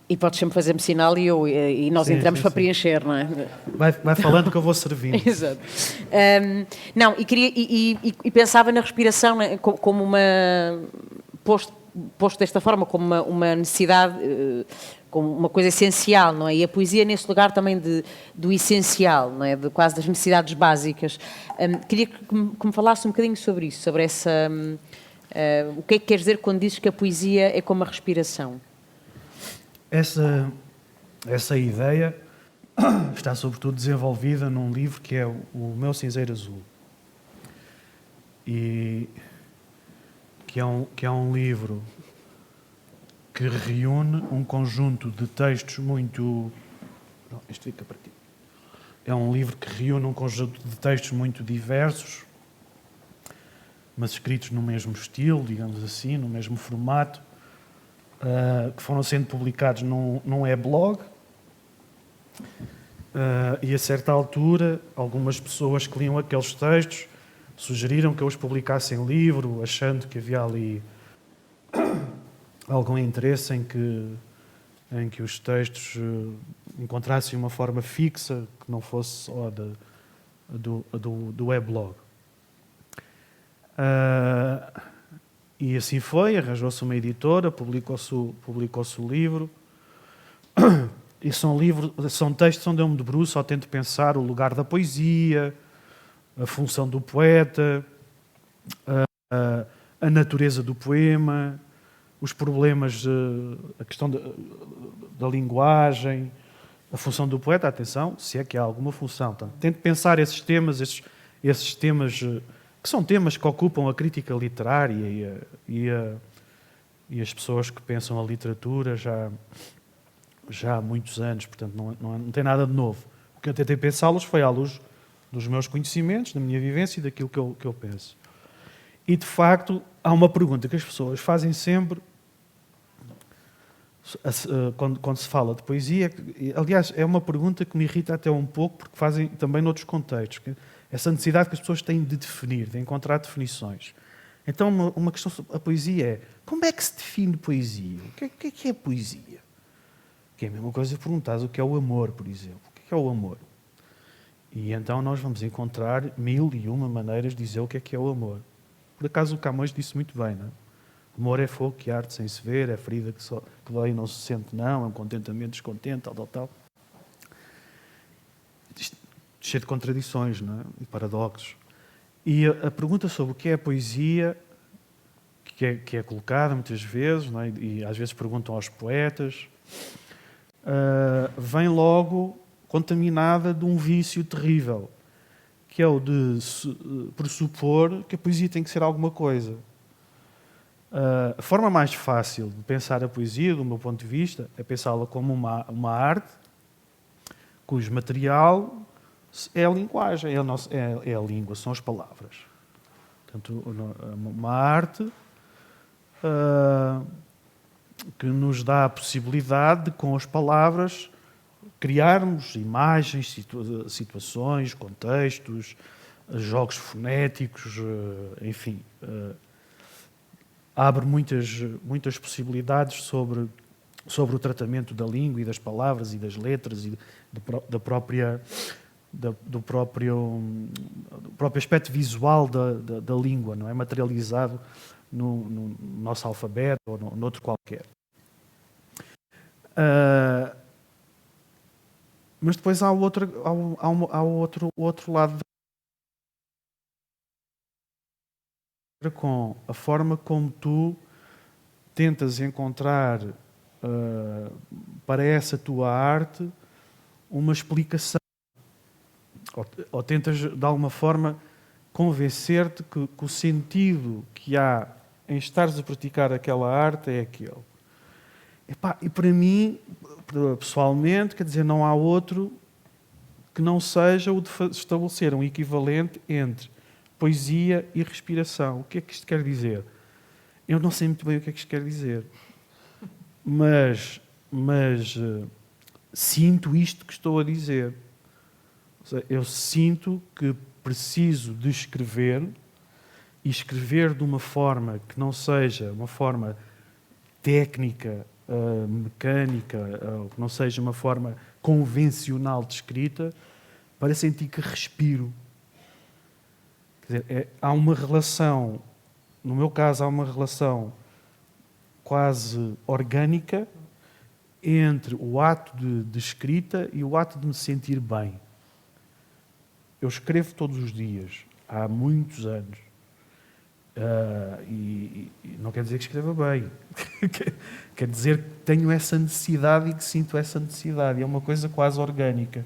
E podes sempre fazer-me sinal e nós entramos para preencher, não é? Vai falando que eu vou servindo. Exato. Não, e pensava na respiração, né, como uma... Posto desta forma, como uma necessidade como uma coisa essencial, não é? E a poesia nesse lugar também do essencial, não é? De quase das necessidades básicas. Queria que me falasse um bocadinho sobre isso, sobre essa... o que é que queres dizer quando dizes que a poesia é como a respiração? Essa ideia está sobretudo desenvolvida num livro que é o Meu Cinzeiro Azul. E que é um livro que reúne um conjunto de textos muito... Não, isto fica para ti. É um livro que reúne um conjunto de textos muito diversos, mas escritos no mesmo estilo, digamos assim, no mesmo formato, que foram sendo publicados num e-blog. E a certa altura, algumas pessoas que liam aqueles textos sugeriram que eu os publicasse em livro, achando que havia ali algum interesse em que os textos encontrassem uma forma fixa, que não fosse só do weblog. E assim foi, arranjou-se uma editora, publicou-se o livro. E são textos onde eu me debruço ao tento pensar o lugar da poesia, a função do poeta, a natureza do poema, os problemas, a questão da linguagem, a função do poeta, atenção, se é que há alguma função. Então, tento pensar esses temas que são temas que ocupam a crítica literária e as pessoas que pensam a literatura já há muitos anos, portanto não tem nada de novo. O que eu tentei pensá-los foi à luz dos meus conhecimentos, da minha vivência e daquilo que eu penso. E, de facto, há uma pergunta que as pessoas fazem sempre quando se fala de poesia. Aliás, é uma pergunta que me irrita até um pouco, porque fazem também noutros contextos. Essa necessidade que as pessoas têm de definir, de encontrar definições. Então, uma questão sobre a poesia é: como é que se define poesia? O que é poesia? Que é a mesma coisa de perguntares o que é o amor, por exemplo. O que é o amor? E então nós vamos encontrar 1001 maneiras de dizer o que é o amor. Por acaso o Camões disse muito bem, não é? Amor é fogo que arde sem se ver, é ferida que dói e não se sente, não, é um contentamento descontente, tal. Isto, cheio de contradições, não é? E paradoxos. E a pergunta sobre o que é a poesia, que é colocada muitas vezes, não é? E às vezes perguntam aos poetas, vem logo contaminada de um vício terrível, que é o de pressupor que a poesia tem que ser alguma coisa. A forma mais fácil de pensar a poesia, do meu ponto de vista, é pensá-la como uma arte cujo material é a linguagem, é a língua, são as palavras. Portanto, uma arte que nos dá a possibilidade de, com as palavras, criarmos imagens, situações, contextos, jogos fonéticos, enfim. Abre muitas possibilidades sobre o tratamento da língua e das palavras e das letras e do próprio aspecto visual da língua, não é? Materializado no nosso alfabeto ou noutro qualquer. Mas depois há o outro lado com a forma como tu tentas encontrar para essa tua arte uma explicação, ou tentas de alguma forma convencer-te que o sentido que há em estares a praticar aquela arte é aquele. E para mim, pessoalmente, quer dizer, não há outro que não seja o de estabelecer um equivalente entre poesia e respiração. O que é que isto quer dizer? Eu não sei muito bem o que é que isto quer dizer, mas sinto isto que estou a dizer. Ou seja, eu sinto que preciso de escrever, e escrever de uma forma que não seja uma forma técnica, mecânica, que não seja uma forma convencional de escrita, para sentir que respiro. Quer dizer, há uma relação, no meu caso, há uma relação quase orgânica entre o ato de escrita e o ato de me sentir bem. Eu escrevo todos os dias, há muitos anos. E não quer dizer que escreva bem. Quer dizer que tenho essa necessidade e que sinto essa necessidade. É uma coisa quase orgânica.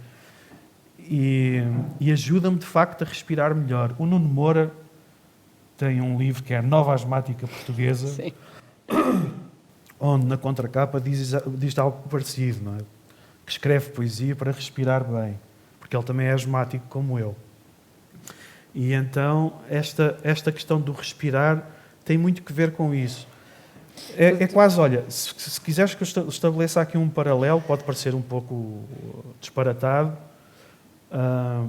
E ajuda-me, de facto, a respirar melhor. O Nuno Moura tem um livro que é a Nova Asmática Portuguesa, Sim. onde na contracapa diz algo parecido, não é? Que escreve poesia para respirar bem, porque ele também é asmático como eu. E então esta questão do respirar tem muito que ver com isso. É quase, olha, se quiseres que eu estabeleça aqui um paralelo, pode parecer um pouco disparatado,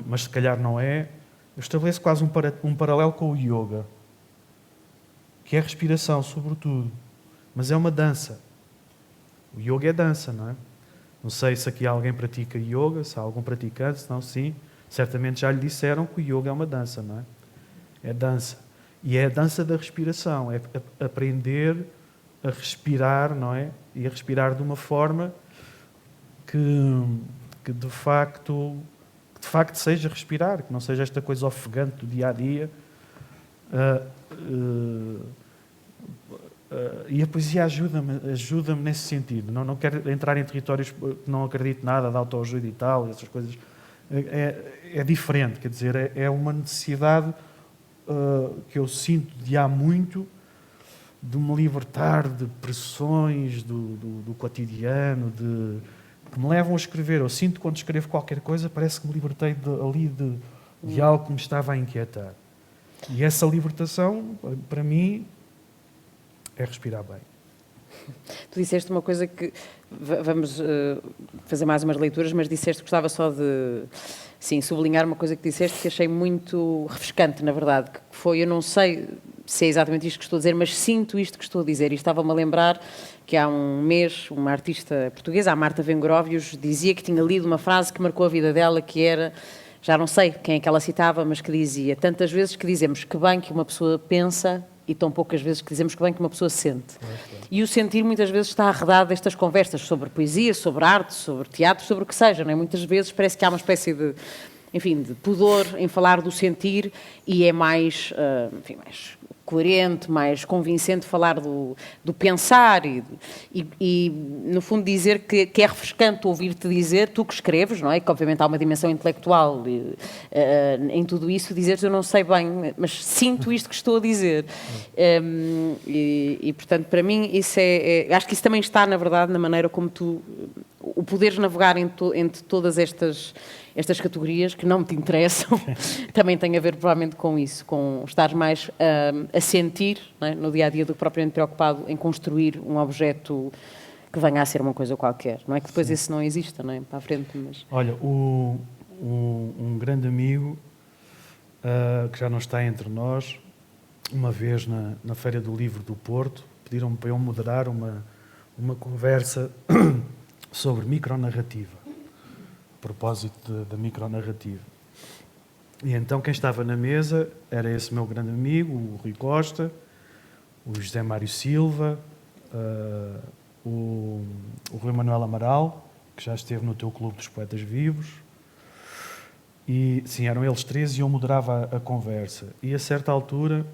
mas se calhar não é. Eu estabeleço quase um paralelo com o yoga, que é respiração, sobretudo, mas é uma dança. O yoga é dança, não é? Não sei se aqui alguém pratica yoga, se há algum praticante, se não, sim. Certamente já lhe disseram que o yoga é uma dança, não é? É dança. E é a dança da respiração, é aprender a respirar, não é? E a respirar de uma forma que de facto seja respirar, que não seja esta coisa ofegante do dia-a-dia. E a poesia ajuda-me nesse sentido. Não quero entrar em territórios que não acredito nada de autoajuda e tal, essas coisas. É diferente, quer dizer, é uma necessidade que eu sinto de há muito, de me libertar de pressões do cotidiano, que me levam a escrever. Eu sinto, quando escrevo qualquer coisa, parece que me libertei de algo que me estava a inquietar. E essa libertação, para mim, é respirar bem. Tu disseste uma coisa que... Vamos fazer mais umas leituras, mas disseste que gostava só de sublinhar uma coisa que disseste que achei muito refrescante, na verdade, que foi, eu não sei se é exatamente isto que estou a dizer, mas sinto isto que estou a dizer. E estava-me a lembrar que há um mês, uma artista portuguesa, a Marta Vengrovius, dizia que tinha lido uma frase que marcou a vida dela, que era, já não sei quem é que ela citava, mas que dizia: tantas vezes que dizemos que bem que uma pessoa pensa e tão poucas vezes que dizemos que bem que uma pessoa sente. E o sentir muitas vezes está arredado destas conversas sobre poesia, sobre arte, sobre teatro, sobre o que seja, não é? Muitas vezes parece que há uma espécie de, enfim, de pudor em falar do sentir, e é mais, mais coerente, mais convincente falar do pensar e, no fundo, dizer que é refrescante ouvir-te dizer, tu que escreves, não é? Que obviamente há uma dimensão intelectual em tudo isso, dizer-te eu não sei bem, mas sinto isto que estou a dizer. Portanto, para mim, isso acho que isso também está, na verdade, na maneira como tu... O poderes navegar entre todas estas categorias que não te interessam também tem a ver provavelmente com isso, com estar mais a sentir, não é, no dia-a-dia, do que propriamente preocupado em construir um objeto que venha a ser uma coisa qualquer. Não é que depois esse não exista, não é? Para a frente, mas... Olha, um grande amigo que já não está entre nós, uma vez na Feira do Livro do Porto, pediram-me para eu moderar uma conversa sobre micronarrativa, a propósito da micronarrativa. E então quem estava na mesa era esse meu grande amigo, o Rui Costa, o José Mário Silva, o Rui Manuel Amaral, que já esteve no teu Clube dos Poetas Vivos. E sim, eram eles três e eu moderava a conversa. E a certa altura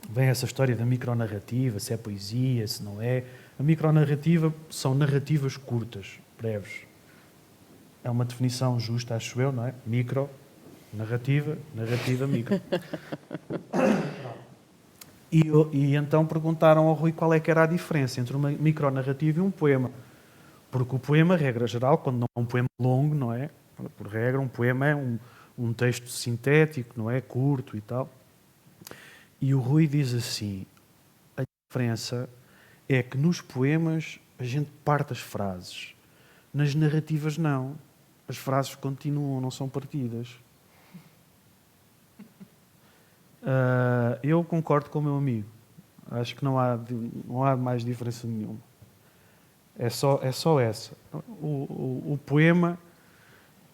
vem essa história da micronarrativa, se é poesia, se não é. A micronarrativa são narrativas curtas, breves. É uma definição justa, acho eu, não é? Micro, narrativa, micro. E então perguntaram ao Rui qual é que era a diferença entre uma micronarrativa e um poema. Porque o poema, regra geral, quando não é um poema longo, não é? Por regra, um poema é um texto sintético, não é? Curto e tal. E o Rui diz assim: a diferença é que nos poemas a gente parte as frases. Nas narrativas não. As frases continuam, não são partidas. Eu concordo com o meu amigo. Acho que não há mais diferença nenhuma. É só essa. O poema...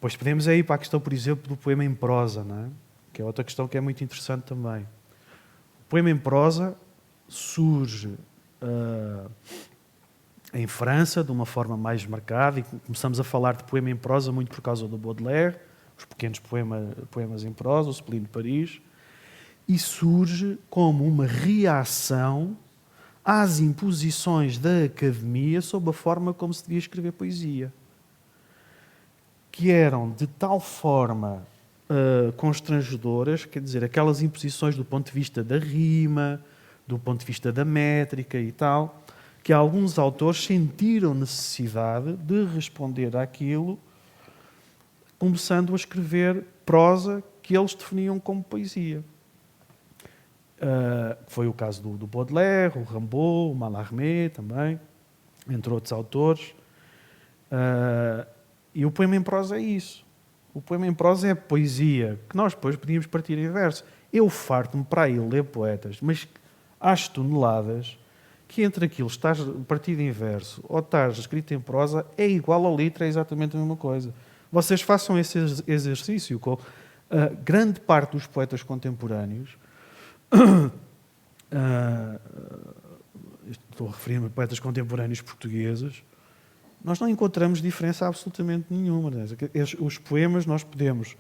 Pois podemos ir para a questão, por exemplo, do poema em prosa, não é? Que é outra questão que é muito interessante também. O poema em prosa surge em França, de uma forma mais marcada, e começamos a falar de poema em prosa muito por causa do Baudelaire, os pequenos poemas em prosa, o Sublime de Paris, e surge como uma reação às imposições da academia sobre a forma como se devia escrever poesia, que eram de tal forma constrangedoras, quer dizer, aquelas imposições do ponto de vista da rima, do ponto de vista da métrica e tal, que alguns autores sentiram necessidade de responder àquilo, começando a escrever prosa que eles definiam como poesia. Foi o caso do Baudelaire, o Rimbaud, o Mallarmé também, entre outros autores. E o poema em prosa é isso. O poema em prosa é poesia, que nós depois podíamos partir em verso. Eu farto-me para aí ler poetas, mas às toneladas, que entre aquilo estás partido em verso ou estás escrito em prosa, é igual ao litro, é exatamente a mesma coisa. Vocês façam esse exercício com grande parte dos poetas contemporâneos. Estou a referir-me a poetas contemporâneos portugueses. Nós não encontramos diferença absolutamente nenhuma. Os poemas, nós podemos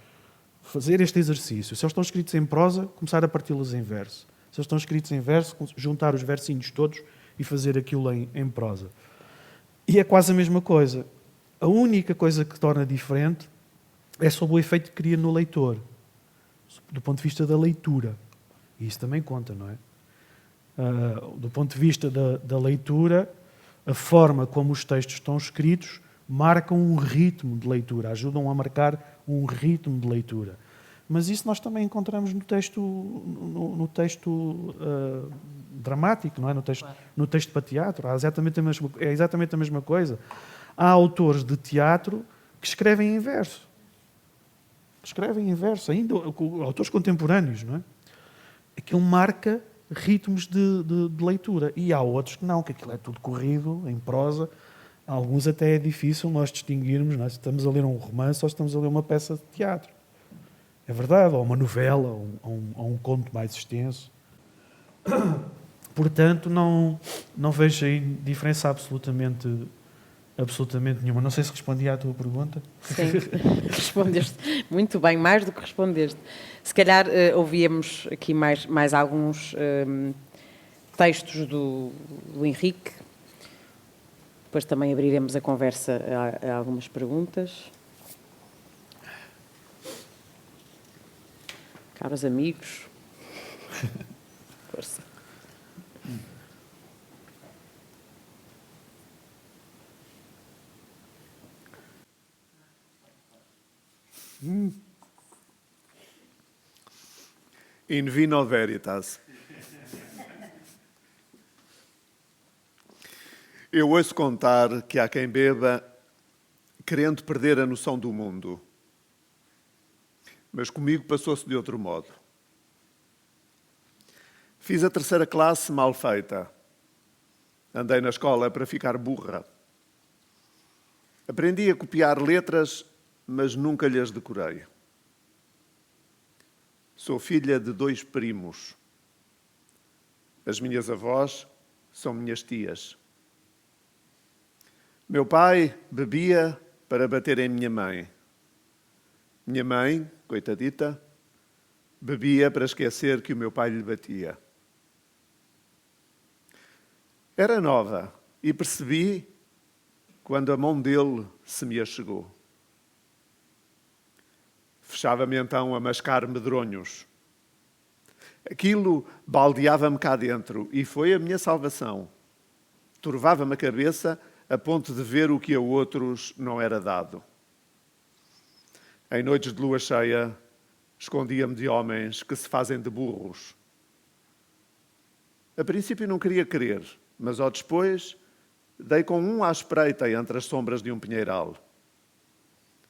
fazer este exercício. Se eles estão escritos em prosa, começar a parti-los em verso. Se eles estão escritos em verso, juntar os versinhos todos e fazer aquilo em prosa. E é quase a mesma coisa. A única coisa que torna diferente é sobre o efeito que cria no leitor, do ponto de vista da leitura. E isso também conta, não é? Do ponto de vista da leitura, a forma como os textos estão escritos marcam um ritmo de leitura, ajudam a marcar um ritmo de leitura. Mas isso nós também encontramos no texto dramático, não é? No texto para teatro. É exatamente a mesma coisa. Há autores de teatro que escrevem em verso. Ainda autores contemporâneos, não é? Aquilo marca ritmos de leitura. E há outros que não, que aquilo é tudo corrido, em prosa. Alguns até é difícil nós distinguirmos, não é? Se estamos a ler um romance ou se estamos a ler uma peça de teatro. É verdade, ou uma novela, ou um conto mais extenso. Portanto, não vejo aí diferença absolutamente nenhuma. Não sei se respondi à tua pergunta. Sim, respondeste muito bem, mais do que respondeste. Se calhar ouvíamos aqui mais alguns textos do Henrique. Depois também abriremos a conversa a algumas perguntas. Caros amigos, força. In vino veritas. Eu ouço contar que há quem beba querendo perder a noção do mundo. Mas comigo passou-se de outro modo. Fiz a 3ª classe mal feita. Andei na escola para ficar burra. Aprendi a copiar letras, mas nunca lhes decorei. Sou filha de 2 primos. As minhas avós são minhas tias. Meu pai bebia para bater em minha mãe. Minha mãe, coitadita, bebia para esquecer que o meu pai lhe batia. Era nova e percebi quando a mão dele se me achegou. Fechava-me então a mascar medronhos. Aquilo baldeava-me cá dentro e foi a minha salvação. Turvava-me a cabeça a ponto de ver o que a outros não era dado. Em noites de lua cheia, escondia-me de homens que se fazem de burros. A princípio não queria crer, mas ao depois dei com um à espreita entre as sombras de um pinheiral.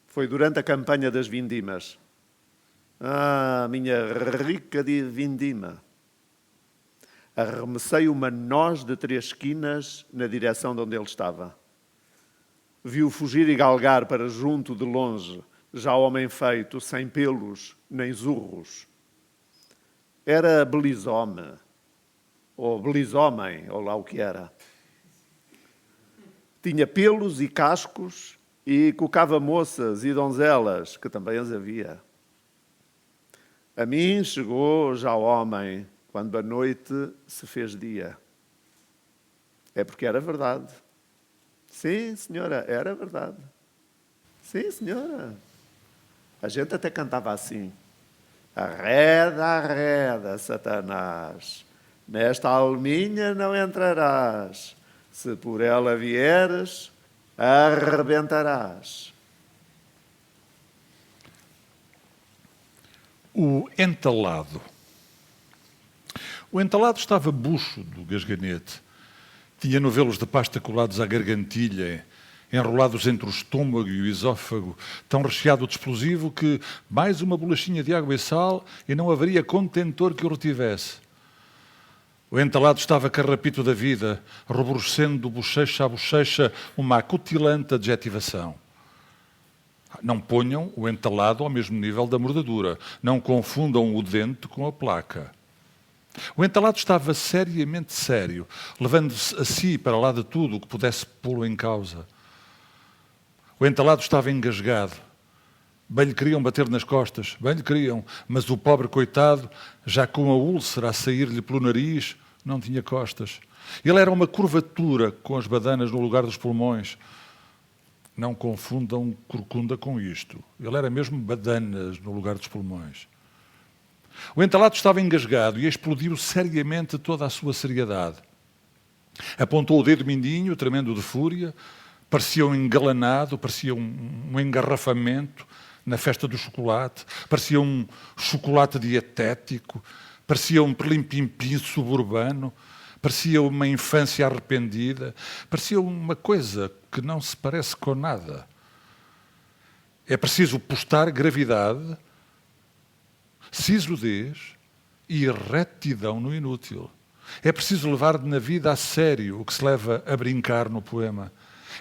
Foi durante a campanha das vindimas. Ah, minha rica de vindima! Arremessei uma noz de 3 esquinas na direção de onde ele estava. Vi-o fugir e galgar para junto de longe, já homem feito, sem pelos nem zurros. Era belisome, ou belisomem, ou lá o que era. Tinha pelos e cascos e cocava moças e donzelas, que também as havia. A mim chegou já o homem, quando a noite se fez dia. É porque era verdade. Sim, senhora, era verdade. Sim, senhora. A gente até cantava assim. Arreda, Satanás, nesta alminha não entrarás. Se por ela vieres, arrebentarás. O entalado. O entalado estava bucho do gasganete. Tinha novelos de pasta colados à gargantilha, enrolados entre o estômago e o esófago, tão recheado de explosivo que mais uma bolachinha de água e sal e não haveria contentor que o retivesse. O entalado estava carrapito da vida, ruborescendo bochecha a bochecha uma acutilante adjetivação. Não ponham o entalado ao mesmo nível da mordadura. Não confundam o dente com a placa. O entalado estava seriamente sério, levando-se a si para lá de tudo o que pudesse pô-lo em causa. O entalado estava engasgado. Bem lhe queriam bater nas costas, bem lhe queriam, mas o pobre coitado, já com a úlcera a sair-lhe pelo nariz, não tinha costas. Ele era uma curvatura com as badanas no lugar dos pulmões. Não confundam corcunda com isto. Ele era mesmo badanas no lugar dos pulmões. O entalado estava engasgado e explodiu seriamente toda a sua seriedade. Apontou o dedo mindinho, tremendo de fúria, parecia um engalanado, parecia um engarrafamento na festa do chocolate, parecia um chocolate dietético, parecia um perlimpimpim suburbano, parecia uma infância arrependida, parecia uma coisa que não se parece com nada. É preciso postar gravidade, sisudez e retidão no inútil. É preciso levar na vida a sério o que se leva a brincar no poema.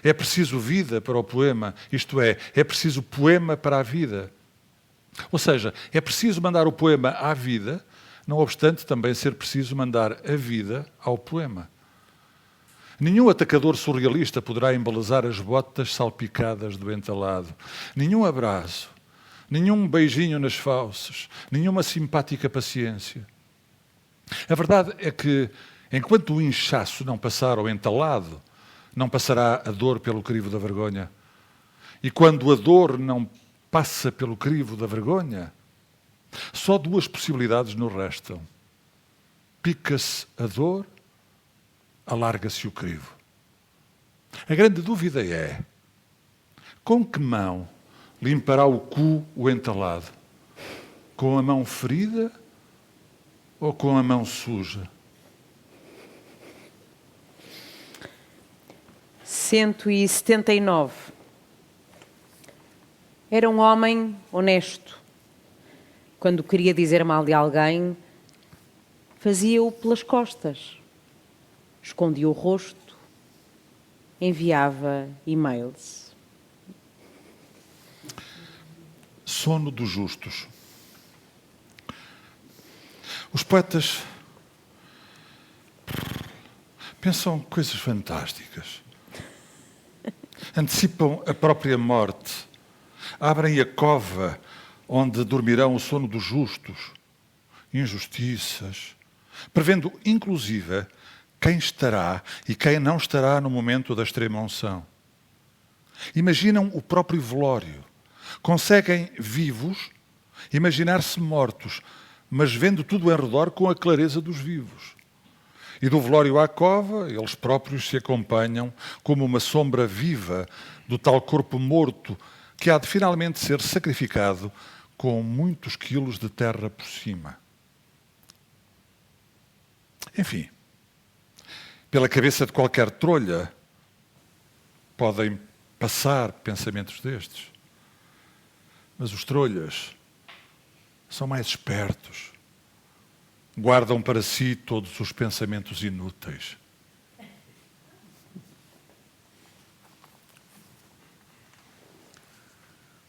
É preciso vida para o poema, isto é preciso poema para a vida. Ou seja, é preciso mandar o poema à vida, não obstante também ser preciso mandar a vida ao poema. Nenhum atacador surrealista poderá embelezar as botas salpicadas do entalado. Nenhum abraço, nenhum beijinho nas fauces, nenhuma simpática paciência. A verdade é que, enquanto o inchaço não passar ao entalado, não passará a dor pelo crivo da vergonha. E quando a dor não passa pelo crivo da vergonha, só duas possibilidades nos restam. Pica-se a dor, alarga-se o crivo. A grande dúvida é: com que mão limpará o cu o entalado? Com a mão ferida ou com a mão suja? 179. Era um homem honesto. Quando queria dizer mal de alguém, fazia-o pelas costas. Escondia o rosto, enviava e-mails. Sono dos justos. Os poetas pensam coisas fantásticas. Antecipam a própria morte. Abrem a cova onde dormirão o sono dos justos. Injustiças. Prevendo, inclusive, quem estará e quem não estará no momento da extrema unção. Imaginam o próprio velório. Conseguem, vivos, imaginar-se mortos, mas vendo tudo em redor com a clareza dos vivos. E do velório à cova, eles próprios se acompanham como uma sombra viva do tal corpo morto que há de finalmente ser sacrificado com muitos quilos de terra por cima. Enfim, pela cabeça de qualquer trolha podem passar pensamentos destes. Mas os trolhas são mais espertos. Guardam para si todos os pensamentos inúteis.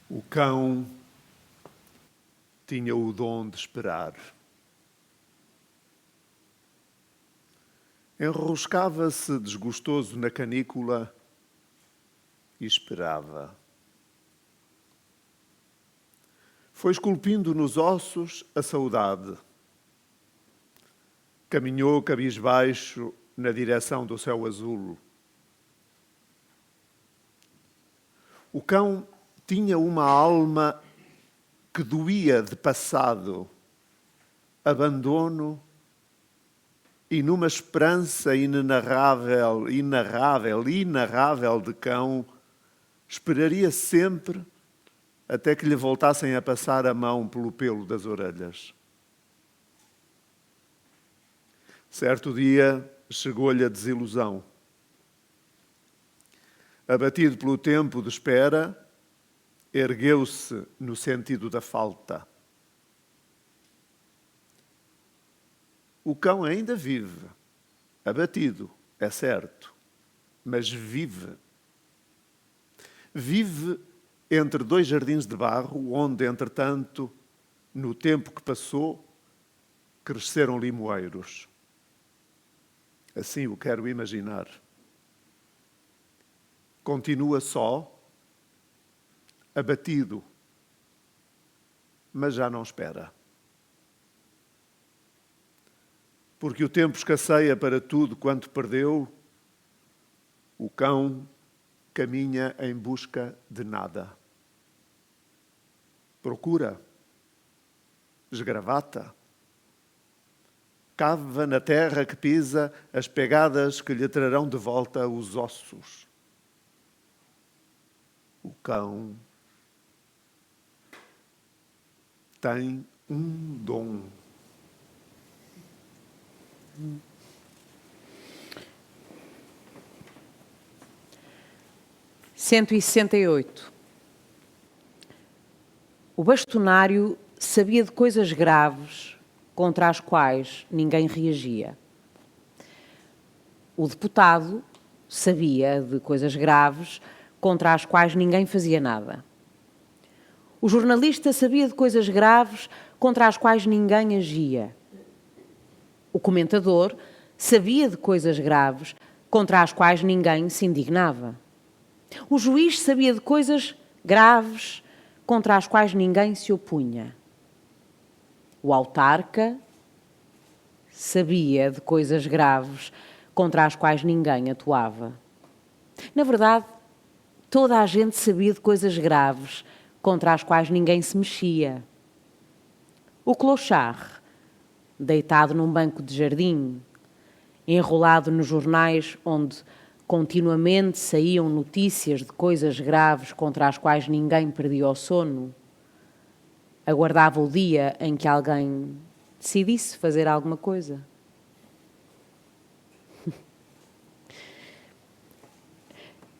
O cão tinha o dom de esperar. Enroscava-se desgostoso na canícula e esperava. Foi esculpindo nos ossos a saudade. Caminhou cabisbaixo na direção do céu azul. O cão tinha uma alma que doía de passado, abandono e numa esperança inenarrável de cão, esperaria sempre até que lhe voltassem a passar a mão pelo pelo das orelhas. Certo dia chegou-lhe a desilusão. Abatido pelo tempo de espera, ergueu-se no sentido da falta. O cão ainda vive, abatido, é certo, mas vive. Vive entre dois jardins de barro, onde, entretanto, no tempo que passou, cresceram limoeiros. Assim o quero imaginar. Continua só, abatido, mas já não espera. Porque o tempo escasseia para tudo quanto perdeu, o cão caminha em busca de nada. Procura, esgravata, cava na terra que pisa as pegadas que lhe trarão de volta os ossos. O cão tem um dom. Cento e 168. O bastonário sabia de coisas graves contra as quais ninguém reagia. O deputado sabia de coisas graves contra as quais ninguém fazia nada. O jornalista sabia de coisas graves contra as quais ninguém agia. O comentador sabia de coisas graves contra as quais ninguém se indignava. O juiz sabia de coisas graves contra as quais ninguém se opunha. O autarca sabia de coisas graves contra as quais ninguém atuava. Na verdade, toda a gente sabia de coisas graves contra as quais ninguém se mexia. O clochard, deitado num banco de jardim, enrolado nos jornais onde continuamente saíam notícias de coisas graves contra as quais ninguém perdia o sono, aguardava o dia em que alguém decidisse fazer alguma coisa.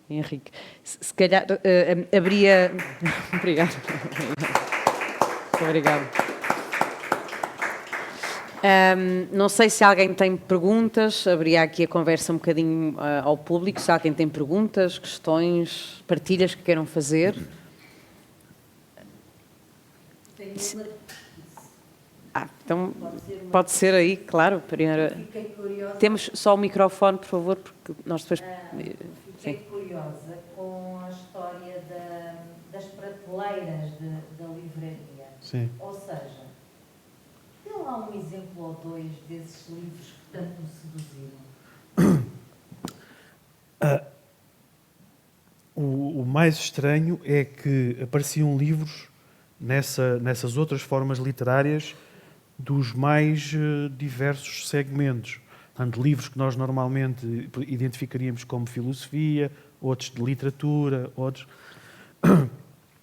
Henrique, se calhar haveria... Obrigada. Obrigada. Não sei se alguém tem perguntas, abria aqui a conversa um bocadinho ao público, se alguém tem perguntas, questões, partilhas que queiram fazer. Então pode ser aí, claro. Temos só o microfone, por favor, porque nós depois... Fiquei curiosa com a história das prateleiras da livraria. Sim. Ou seja, dê lá um exemplo ou dois desses livros que tanto me seduziram. O mais estranho é que apareciam livros nessas outras formas literárias dos mais diversos segmentos. Portanto, livros que nós normalmente identificaríamos como filosofia, outros de literatura, outros...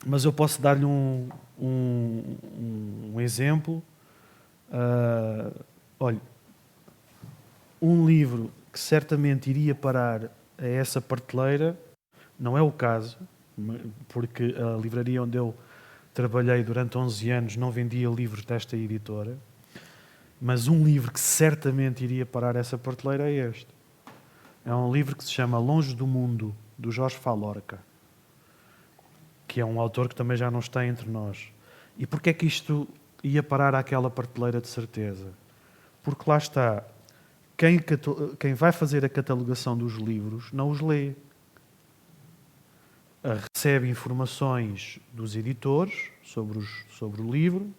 Mas eu posso dar-lhe um exemplo. Olha, um livro que certamente iria parar a essa prateleira, não é o caso, porque a livraria onde eu trabalhei durante 11 anos não vendia livros desta editora, mas um livro que certamente iria parar essa prateleira é este. É um livro que se chama Longe do Mundo, do Jorge Falorca, que é um autor que também já não está entre nós. E porquê é que isto ia parar àquela prateleira de certeza? Porque lá está, quem vai fazer a catalogação dos livros não os lê. recebe informações dos editores sobre o livro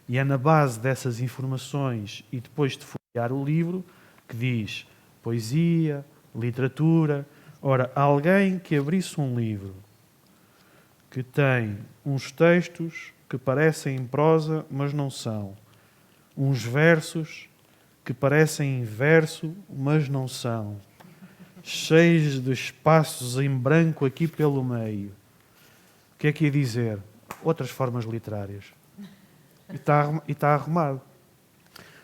e é na base dessas informações e depois de folhear o livro que diz poesia, literatura. Ora, alguém que abrisse um livro que tem uns textos que parecem em prosa, mas não são, uns versos que parecem em verso, mas não são, cheios de espaços em branco aqui pelo meio. O que é que ia dizer? Outras formas literárias. E está arrumado.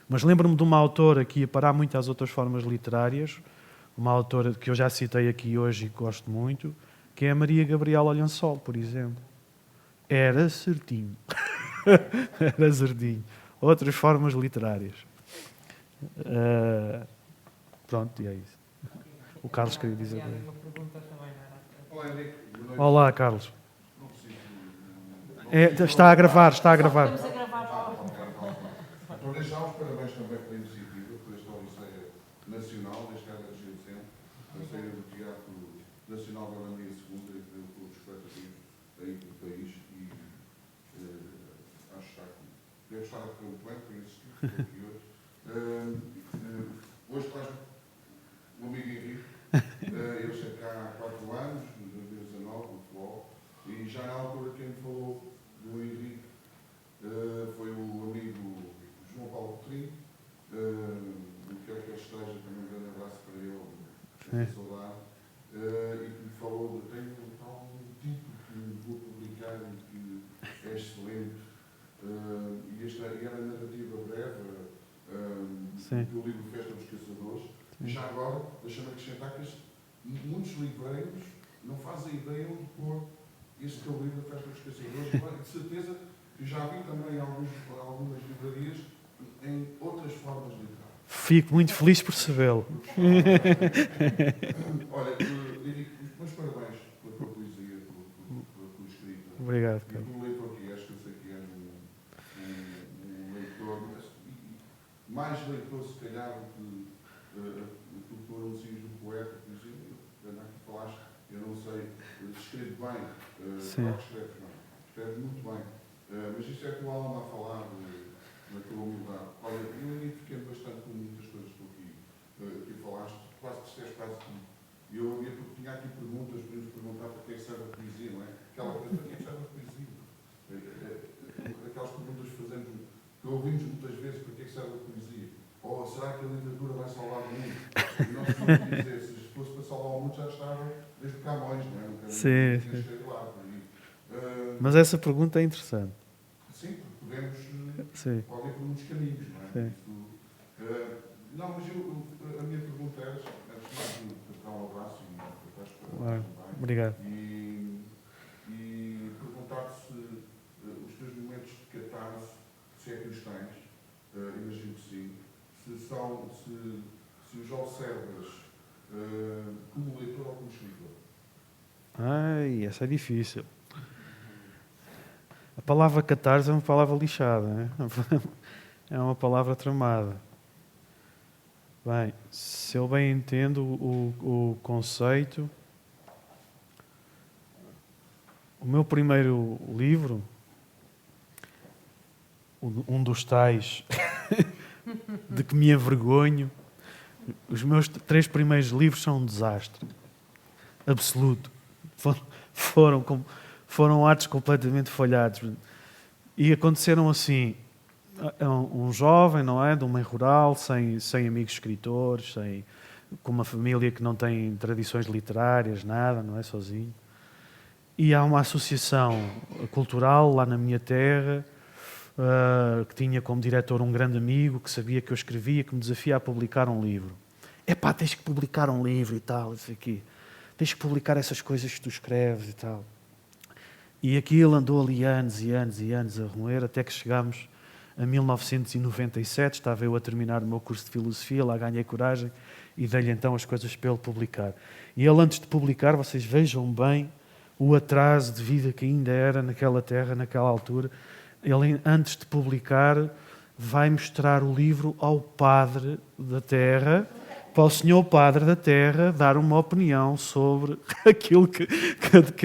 Mas lembro-me de uma autora que ia parar muito às outras formas literárias, uma autora que eu já citei aqui hoje e que gosto muito, que é a Maria Gabriela Olhançol, por exemplo. Era certinho. Era certinho. Outras formas literárias. Pronto, e é isso. O Carlos queria dizer. Olá, Carlos. Está a gravar. Então, deixar os parabéns também pela iniciativa, por esta Odisseia Nacional, deste ano de Gilcente, a saída do Teatro Nacional da Maria II, e que deu todos os espectadores aí do país, e acho que deve estar a correr muito bem, por existir, aqui hoje. Hoje traz o amigo Henrique, ele chega cá há 4 anos, em 2019, no futebol, e já na altura quem me falou do Henrique foi o amigo João Paulo Coutinho, que é que ele esteja, também um grande abraço para ele, esta saudade, e que me falou de tenho um tal título que vou publicar e que é excelente, e esta era a narrativa breve do livro Festa dos Caçadores. E já agora, deixa-me acrescentar que muitos livreiros não fazem ideia onde pôr este que é o livro da Festa dos Caçadores, e de certeza que já vi também algumas livrarias em outras formas de entrar. Fico muito feliz por sabê-lo. Olha, Henrique, meus parabéns pela tua poesia, pela tua escrita. Obrigado, e Carlos. pelo leitor que és, que eu sei que és um leitor, mas mais leitor se calhar do que tu anuncias do poeta, por exemplo, ainda aqui falaste, eu não sei, escrevo bem, claro que escreves bem, escreves muito bem, mas isso é a tua alma a falar na tua humildade. Olha, eu identifiquei bastante com muitas coisas que falaste, quase que disseste quase tudo. E eu tinha aqui perguntas, podemos perguntar para que é que serve a poesia, não é? Aquela coisa, para que é que serve a poesia? Aquelas perguntas que fazemos, que ouvimos muitas vezes, para que é que serve a poesia? Ou será que a literatura vai salvar o mundo? E nós podemos dizer, se fosse para salvar o mundo já estava desde Camões, não é? Sim. Lá, mas essa pergunta é interessante. Sim, porque podemos pode ir por muitos caminhos, não é? Sim. Não, mas a minha pergunta era, antes de mais, dar um abraço e para as Claro. Obrigado. E perguntar-te se os teus momentos de catarse, se é que os tens, imagino que sim, se os observas como leitor ou como escritor. Essa é difícil. A palavra catarse é uma palavra lixada, né? É uma palavra tramada. Bem, se eu bem entendo o conceito, o meu primeiro livro, um dos tais de que me envergonho, os meus 3 primeiros livros são um desastre absoluto. Foram atos completamente falhados. E aconteceram assim, um jovem, não é, de um meio rural, sem amigos escritores, com uma família que não tem tradições literárias, nada, não é, sozinho. E há uma associação cultural lá na minha terra, que tinha como diretor um grande amigo, que sabia que eu escrevia, que me desafia a publicar um livro. Epá, tens que publicar um livro e tal, isso aqui. Tens que publicar essas coisas que tu escreves e tal. E aquilo andou ali anos e anos e anos a roer, até que chegámos a 1997, estava eu a terminar o meu curso de filosofia, lá ganhei coragem e dei-lhe então as coisas para ele publicar. E ele, antes de publicar, vocês vejam bem o atraso de vida que ainda era naquela terra, naquela altura. Ele, antes de publicar, vai mostrar o livro ao padre da terra para o senhor Padre da Terra dar uma opinião sobre aquilo que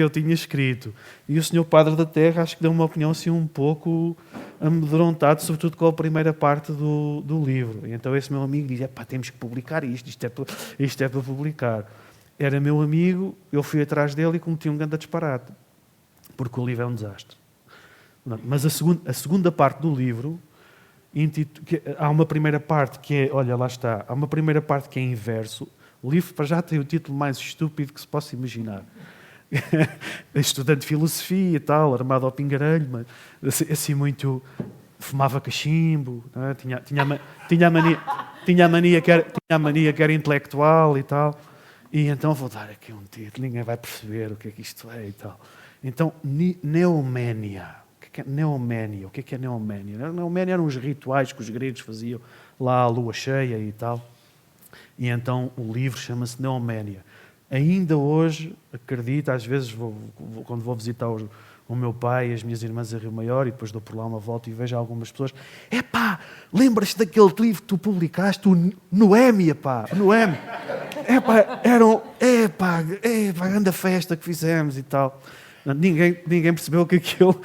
eu tinha escrito. E o senhor Padre da Terra acho que deu uma opinião assim um pouco amedrontado, sobretudo com a primeira parte do livro. E então esse meu amigo diz, temos que publicar isto é para publicar. Era meu amigo, eu fui atrás dele e cometi um grande disparate, porque o livro é um desastre. Mas a segunda parte do livro, há uma primeira parte que é, olha, lá está, há uma primeira parte que é em verso. O livro para já tem o título mais estúpido que se possa imaginar. Estudante de filosofia e tal, armado ao pingarelho, mas assim muito... Fumava cachimbo, não é? tinha a mania que era intelectual e tal. E então vou dar aqui um título, ninguém vai perceber o que é que isto é e tal. Então, Neoménia. O que é Neoménia? O que é Neoménia? Neoménia eram os rituais que os gregos faziam lá à lua cheia e tal. E então o livro chama-se Neoménia. Ainda hoje, acredito, às vezes quando vou visitar o meu pai e as minhas irmãs a Rio Maior e depois dou por lá uma volta e vejo algumas pessoas, lembras-te daquele livro que tu publicaste, o Noémia, Noémia. Grande festa que fizemos e tal. Ninguém percebeu que aquilo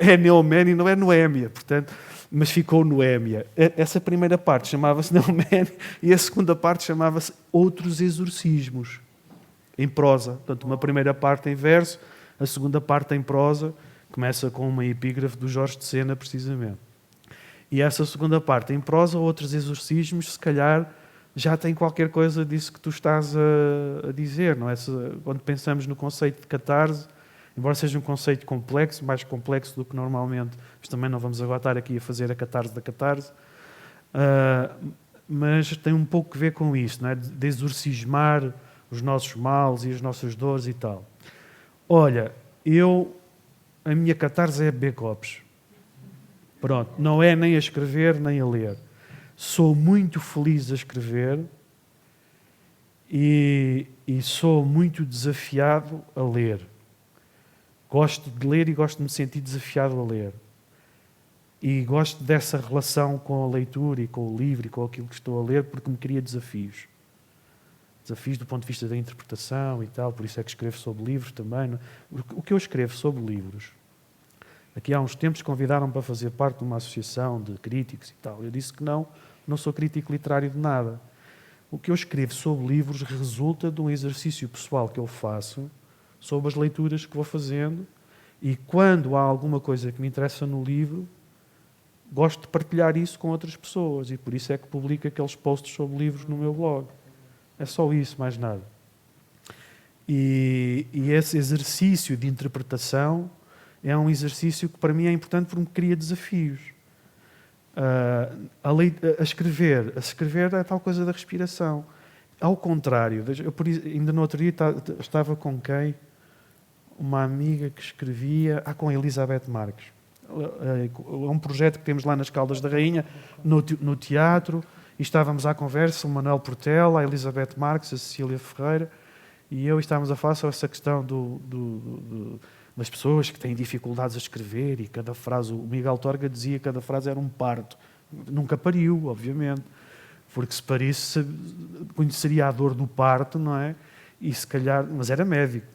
é Neoménia e não é Noémia, portanto, mas ficou Noémia. Essa primeira parte chamava-se Neoménia e a segunda parte chamava-se Outros Exorcismos, em prosa. Portanto, uma primeira parte em verso, a segunda parte em prosa, começa com uma epígrafe do Jorge de Sena, precisamente. E essa segunda parte em prosa, Outros Exorcismos, se calhar já tem qualquer coisa disso que tu estás a dizer, não é? Quando pensamos no conceito de catarse, embora seja um conceito complexo, mais complexo do que normalmente, mas também não vamos agora estar aqui a fazer a catarse da catarse, mas tem um pouco a ver com isso, não é? De exorcismar os nossos males e as nossas dores e tal. Olha, a minha catarse é beber copos. Pronto, não é nem a escrever nem a ler. Sou muito feliz a escrever e sou muito desafiado a ler. Gosto de ler e gosto de me sentir desafiado a ler. E gosto dessa relação com a leitura e com o livro e com aquilo que estou a ler porque me cria desafios. Desafios do ponto de vista da interpretação e tal, por isso é que escrevo sobre livros também. O que eu escrevo sobre livros, aqui há uns tempos convidaram-me para fazer parte de uma associação de críticos e tal. Eu disse que não sou crítico literário de nada. O que eu escrevo sobre livros resulta de um exercício pessoal que eu faço sobre as leituras que vou fazendo e quando há alguma coisa que me interessa no livro, gosto de partilhar isso com outras pessoas e por isso é que publico aqueles posts sobre livros no meu blog. É só isso, mais nada. E esse exercício de interpretação é um exercício que para mim é importante porque me cria desafios. A escrever é tal coisa da respiração. Ao contrário, ainda no outro dia estava com quem? Uma amiga que escrevia, com a Elizabeth Marques. É um projeto que temos lá nas Caldas da Rainha, no teatro, e estávamos à conversa, o Manuel Portela, a Elizabeth Marques, a Cecília Ferreira, e eu estávamos a falar sobre essa questão das pessoas que têm dificuldades a escrever, e cada frase, o Miguel Torga dizia que cada frase era um parto. Nunca pariu, obviamente, porque se parisse, conheceria a dor do parto, não é? E se calhar, mas era médico.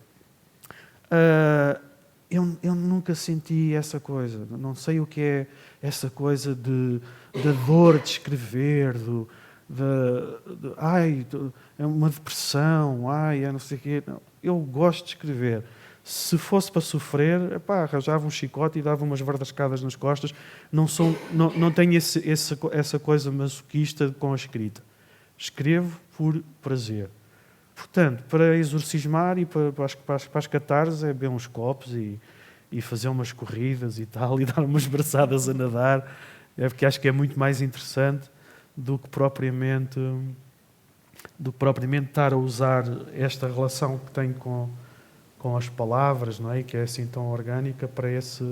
Eu nunca senti essa coisa, não sei o que é essa coisa da dor de escrever, é uma depressão, é não sei o quê. Não, eu gosto de escrever. Se fosse para sofrer, arranjava um chicote e dava umas verdascadas nas costas. Não tenho essa coisa masoquista com a escrita. Escrevo por prazer. Portanto, para exorcismar e para as catarses é beber uns copos e fazer umas corridas e tal, e dar umas braçadas a nadar, porque acho que é muito mais interessante do que propriamente estar a usar esta relação que tenho com as palavras, não é? Que é assim tão orgânica para esse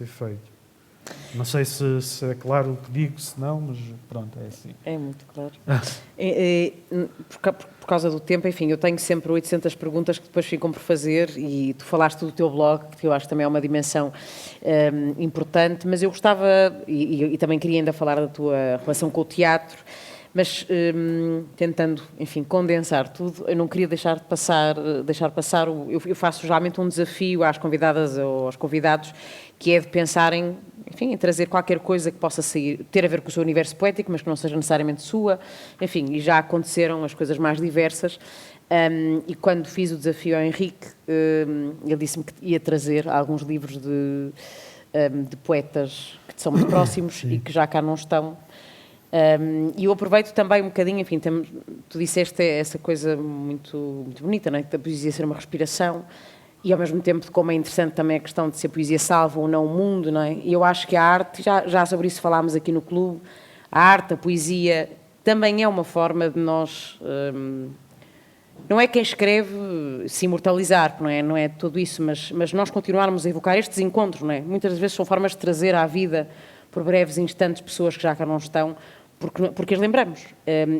efeito. Não sei se é claro o que digo, se não, mas pronto, é assim. É muito claro. Por causa do tempo, enfim, eu tenho sempre 800 perguntas que depois ficam por fazer e tu falaste do teu blog, que eu acho que também é uma dimensão importante, mas eu gostava, e também queria ainda falar da tua relação com o teatro, Mas tentando, enfim, condensar tudo, eu não queria deixar passar eu faço geralmente um desafio às convidadas ou aos convidados, que é de pensarem, enfim, em trazer qualquer coisa que possa ter a ver com o seu universo poético, mas que não seja necessariamente sua, enfim, e já aconteceram as coisas mais diversas. E quando fiz o desafio ao Henrique, ele disse-me que ia trazer alguns livros de poetas que te são muito próximos e que já cá não estão. E eu aproveito também um bocadinho, enfim, tu disseste essa coisa muito, muito bonita, não é? Da poesia ser uma respiração, e ao mesmo tempo como é interessante também a questão de se a poesia salva ou não o mundo, não é? E eu acho que a arte, já sobre isso falámos aqui no clube, a arte, a poesia, também é uma forma de nós... não é quem escreve se imortalizar, não é tudo isso, mas nós continuarmos a evocar estes encontros, não é? Muitas vezes são formas de trazer à vida, por breves instantes, pessoas que já cá não estão, porque as lembramos.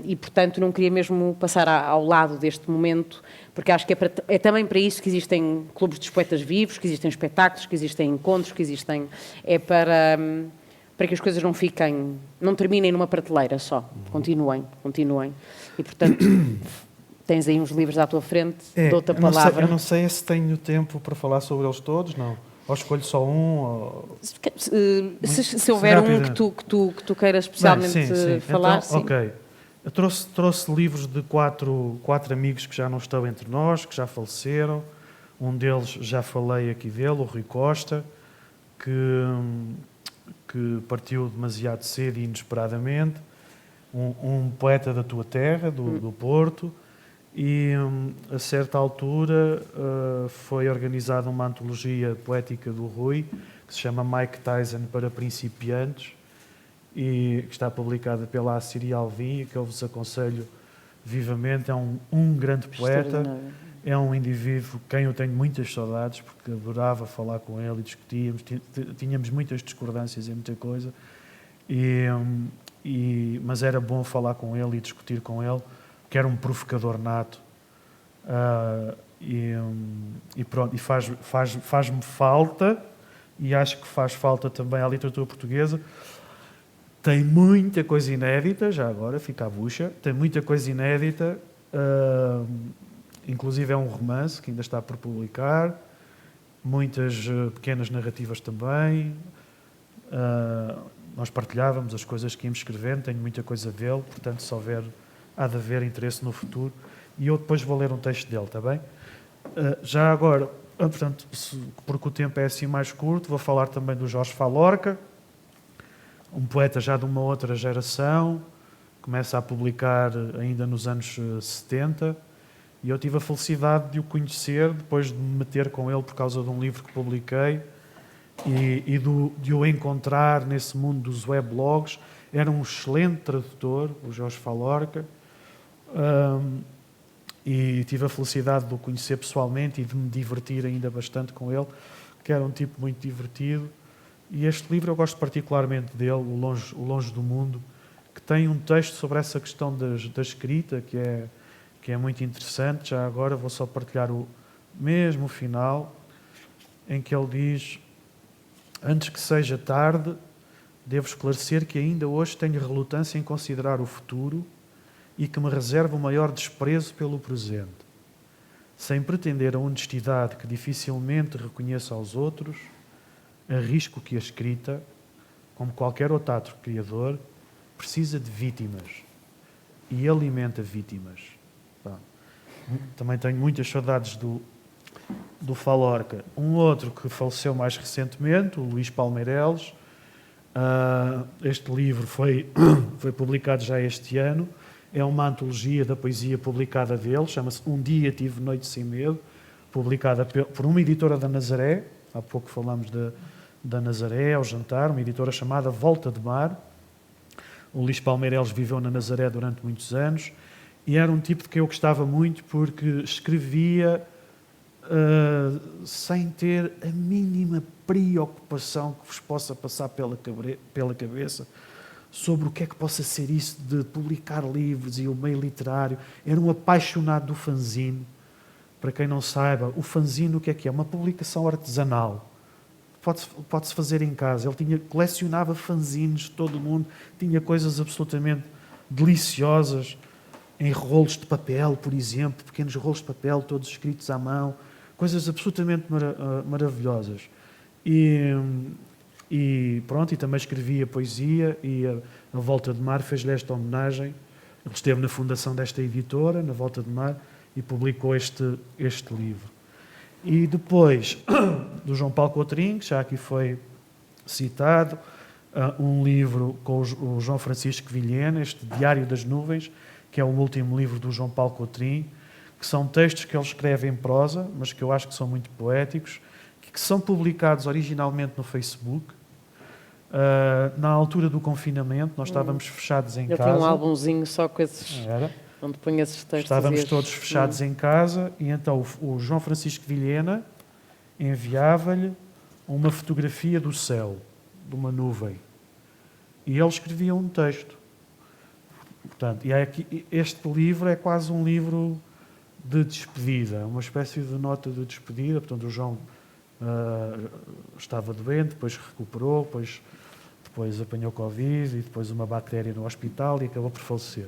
E, portanto, não queria mesmo passar ao lado deste momento, porque acho que é também para isso que existem clubes dos poetas vivos, que existem espetáculos, que existem encontros, que existem... É para que as coisas não terminem numa prateleira só. Continuem. E, portanto... Tens aí uns livros à tua frente, dou-te a palavra. Eu não sei se tenho tempo para falar sobre eles todos, não. Ou escolho só um, ou... Se houver um que tu queiras especialmente falar, então, sim. Ok. Eu trouxe livros de quatro amigos que já não estão entre nós, que já faleceram. Um deles, já falei aqui dele, o Rui Costa, que partiu demasiado cedo e inesperadamente. Um poeta da tua terra, do Porto. E, a certa altura, foi organizada uma antologia poética do Rui, que se chama Mike Tyson para Principiantes, e que está publicada pela Assíria Alvim, que eu vos aconselho vivamente. É um grande poeta, é um indivíduo quem eu tenho muitas saudades, porque adorava falar com ele e discutíamos, tínhamos muitas discordâncias em muita coisa, mas era bom falar com ele e discutir com ele, que era um provocador nato, e pronto, e faz-me falta, e acho que faz falta também à literatura portuguesa. Tem muita coisa inédita, já agora, fica a bucha, tem muita coisa inédita, inclusive é um romance que ainda está por publicar, muitas pequenas narrativas também. Nós partilhávamos as coisas que íamos escrevendo, tenho muita coisa dele, portanto, se houver... há de haver interesse no futuro, e eu depois vou ler um texto dele, está bem? Já agora, portanto, porque o tempo é assim mais curto, vou falar também do Jorge Falorca, um poeta já de uma outra geração, começa a publicar ainda nos anos 70, e eu tive a felicidade de o conhecer, depois de me meter com ele por causa de um livro que publiquei, e de o encontrar nesse mundo dos weblogs. Era um excelente tradutor, o Jorge Falorca, e tive a felicidade de o conhecer pessoalmente e de me divertir ainda bastante com ele, que era um tipo muito divertido. E este livro eu gosto particularmente dele, O Longe do Mundo, que tem um texto sobre essa questão da escrita, que é muito interessante. Já agora vou só partilhar o mesmo final, em que ele diz: antes que seja tarde, devo esclarecer que ainda hoje tenho relutância em considerar o futuro e que me reservo o maior desprezo pelo presente. Sem pretender a honestidade que dificilmente reconheço aos outros, arrisco que a escrita, como qualquer outro ato criador, precisa de vítimas e alimenta vítimas. Também tenho muitas saudades do Falorca. Um outro que faleceu mais recentemente, o Luís Palmeireles. Este livro foi publicado já este ano. É uma antologia da poesia publicada dele, chama-se Um Dia Tive Noite Sem Medo, publicada por uma editora da Nazaré. Há pouco falamos da Nazaré ao jantar, uma editora chamada Volta de Mar. O Luís Palmeireles viveu na Nazaré durante muitos anos e era um tipo de que eu gostava muito, porque escrevia sem ter a mínima preocupação que vos possa passar pela cabeça sobre o que é que possa ser isso de publicar livros e o meio literário. Era um apaixonado do fanzine. Para quem não saiba, o fanzine o que é? Uma publicação artesanal. Pode-se fazer em casa. Ele colecionava fanzines de todo o mundo, tinha coisas absolutamente deliciosas, em rolos de papel, por exemplo, pequenos rolos de papel, todos escritos à mão, coisas absolutamente maravilhosas. E pronto, e também escrevia poesia, e a Volta de Mar fez-lhe esta homenagem. Ele esteve na fundação desta editora, na Volta de Mar, e publicou este livro. E depois, do João Paulo Coutrinho, que já aqui foi citado, um livro com o João Francisco Vilhena, este Diário das Nuvens, que é o último livro do João Paulo Coutrinho, que são textos que ele escreve em prosa, mas que eu acho que são muito poéticos, que são publicados originalmente no Facebook. Na altura do confinamento, nós estávamos fechados em casa. Ele tinha um álbumzinho só com esses... Era. Onde punha esses textos. Estávamos todos fechados em casa, e então o João Francisco Vilhena enviava-lhe uma fotografia do céu, de uma nuvem. E ele escrevia um texto. Portanto, este livro é quase um livro de despedida, uma espécie de nota de despedida. Portanto, o João estava doente, depois recuperou, depois apanhou Covid e depois uma bactéria no hospital e acabou por falecer.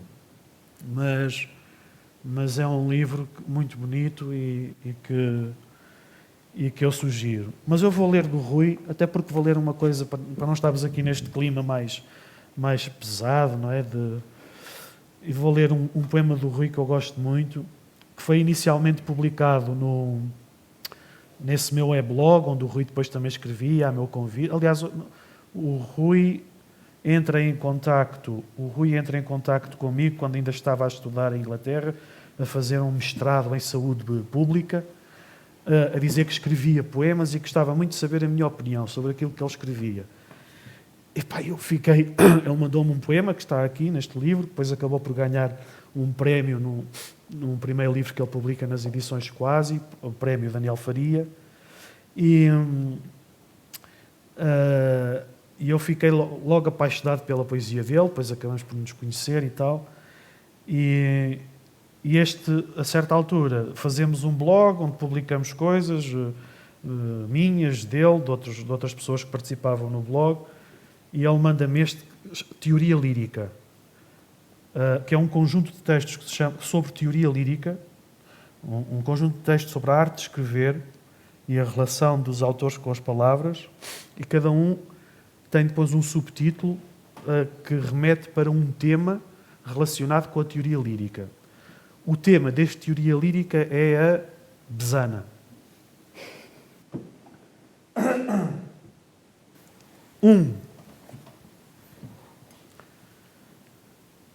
Mas é um livro muito bonito e que eu sugiro. Mas eu vou ler do Rui, até porque vou ler uma coisa, para não estarmos aqui neste clima mais pesado, não é? E vou ler um poema do Rui que eu gosto muito, que foi inicialmente publicado nesse meu e-blog, onde o Rui depois também escrevia a meu convite. Aliás, o Rui entra em contacto comigo quando ainda estava a estudar em Inglaterra, a fazer um mestrado em saúde pública, a dizer que escrevia poemas e que gostava muito de saber a minha opinião sobre aquilo que ele escrevia. Ele mandou-me um poema que está aqui neste livro, depois acabou por ganhar um prémio num primeiro livro que ele publica nas edições Quase, o prémio Daniel Faria, e eu fiquei logo apaixonado pela poesia dele, depois acabamos por nos conhecer e tal, e a certa altura, fazemos um blog onde publicamos coisas minhas, dele, de outras pessoas que participavam no blog, e ele manda-me este Teoria Lírica, que é um conjunto de textos que se chama sobre teoria lírica, um conjunto de textos sobre a arte de escrever e a relação dos autores com as palavras, e cada um tem depois um subtítulo que remete para um tema relacionado com a teoria lírica. O tema deste teoria lírica é a besana.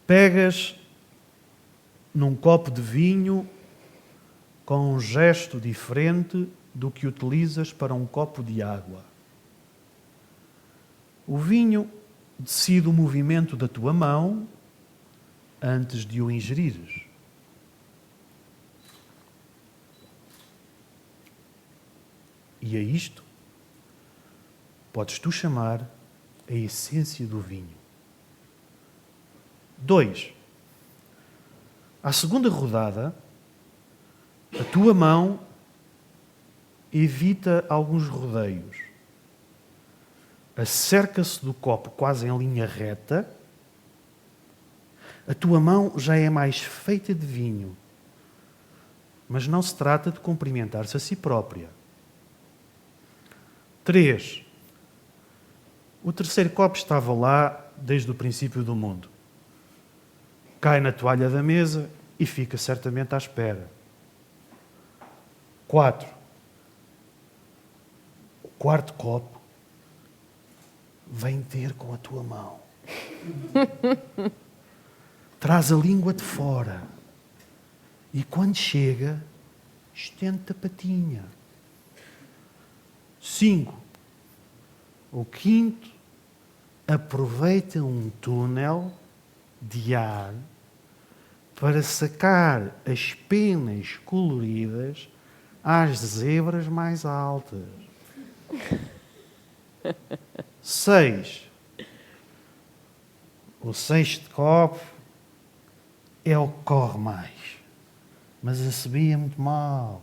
Pegas num copo de vinho com um gesto diferente do que utilizas para um copo de água. O vinho decide o movimento da tua mão antes de o ingerires. E a isto podes tu chamar a essência do vinho. 2. À segunda rodada, a tua mão evita alguns rodeios. Acerca-se do copo quase em linha reta. A tua mão já é mais feita de vinho, mas não se trata de cumprimentar-se a si própria. 3. O terceiro copo estava lá desde o princípio do mundo. Cai na toalha da mesa e fica certamente à espera. 4. O quarto copo vem ter com a tua mão. Traz a língua de fora e quando chega, estende-te a patinha. 5. O quinto aproveita um túnel de ar para sacar as penas coloridas às zebras mais altas. 6. O sexto copo é o que corre mais, mas assobia muito mal.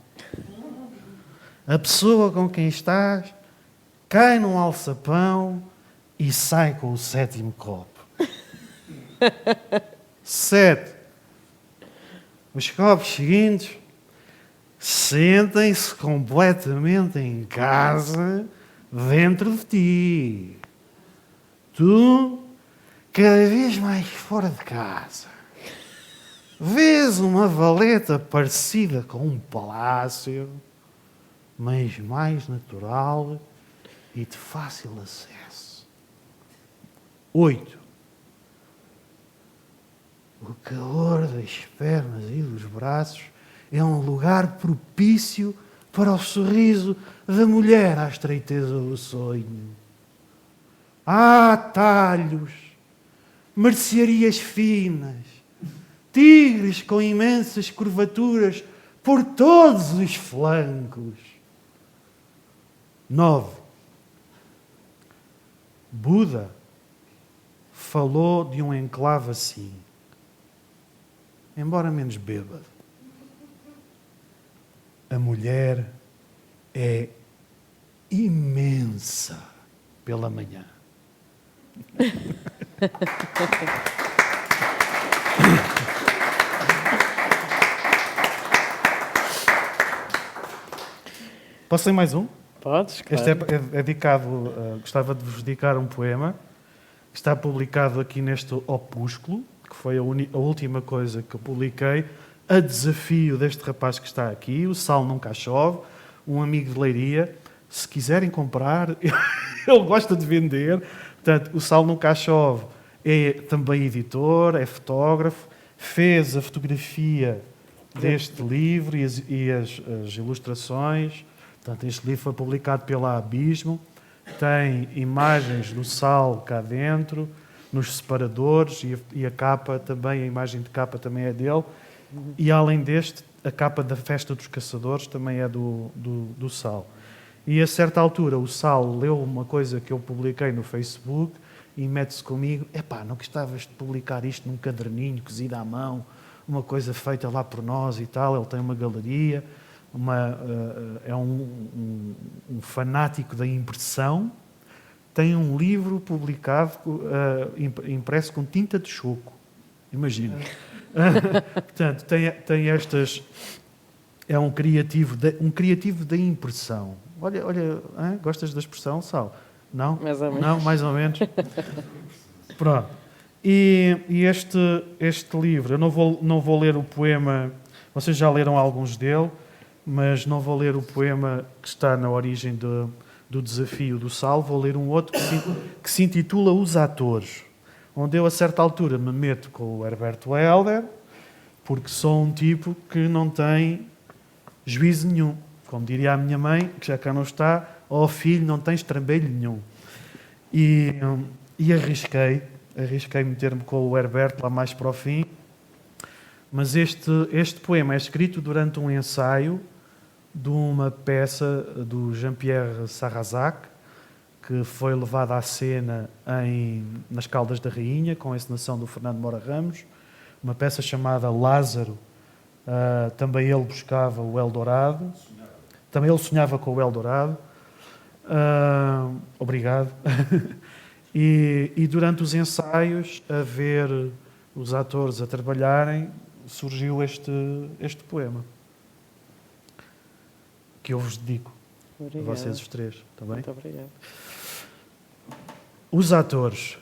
A pessoa com quem estás cai num alçapão e sai com o sétimo copo. 7. Os copos seguintes, sentem-se completamente em casa dentro de ti. Tu, cada vez mais fora de casa, vês uma valeta parecida com um palácio, mas mais natural e de fácil acesso. 8. O calor das pernas e dos braços é um lugar propício para o sorriso da mulher à estreiteza do sonho. Há atalhos, mercearias finas, tigres com imensas curvaturas por todos os flancos. 9. Buda falou de um enclave assim, embora menos bêbado. A mulher é imensa pela manhã. Posso ler mais um? Podes, claro. Este é dedicado, gostava de vos dedicar um poema que está publicado aqui neste opúsculo, que foi a última coisa que eu publiquei, a desafio deste rapaz que está aqui, o Sal Nunca Chove, um amigo de Leiria. Se quiserem comprar, ele gosta de vender. Portanto, o Sal Nunca Chove é também editor, é fotógrafo, fez a fotografia deste livro e as ilustrações. Portanto, este livro foi publicado pela Abismo, tem imagens do Sal cá dentro, nos separadores, e a capa também, a imagem de capa também é dele. E além deste, a capa da Festa dos Caçadores também é do Sal. E a certa altura o Sal leu uma coisa que eu publiquei no Facebook e mete-se comigo: epá, não gostavas de publicar isto num caderninho cozido à mão, uma coisa feita lá por nós e tal. Ele tem uma galeria, é um fanático da impressão, tem um livro publicado, impresso com tinta de choco. Imagina. Portanto, tem estas... É um criativo da impressão. Olha, hein? Gostas da expressão, Sal? Não? Mais ou menos. Não, mais ou menos. Pronto. E este livro, eu não vou ler o poema, vocês já leram alguns dele, mas não vou ler o poema que está na origem do desafio do Sal, vou ler um outro que se intitula Os Atores, onde eu, a certa altura, me meto com o Herberto Helder, porque sou um tipo que não tem juízo nenhum. Como diria a minha mãe, que já cá não está: ó filho, não tens trambolho nenhum. E arrisquei meter-me com o Herberto lá mais para o fim. Mas este poema é escrito durante um ensaio de uma peça do Jean-Pierre Sarrazac, que foi levada à cena nas Caldas da Rainha, com a encenação do Fernando Moura Ramos, uma peça chamada Lázaro. Também ele buscava o Eldorado, também ele sonhava com o Eldorado. Obrigado. E durante os ensaios, a ver os atores a trabalharem, surgiu este poema, que eu vos dedico. Obrigada. A vocês os três, está bem? Muito obrigado. Os atores.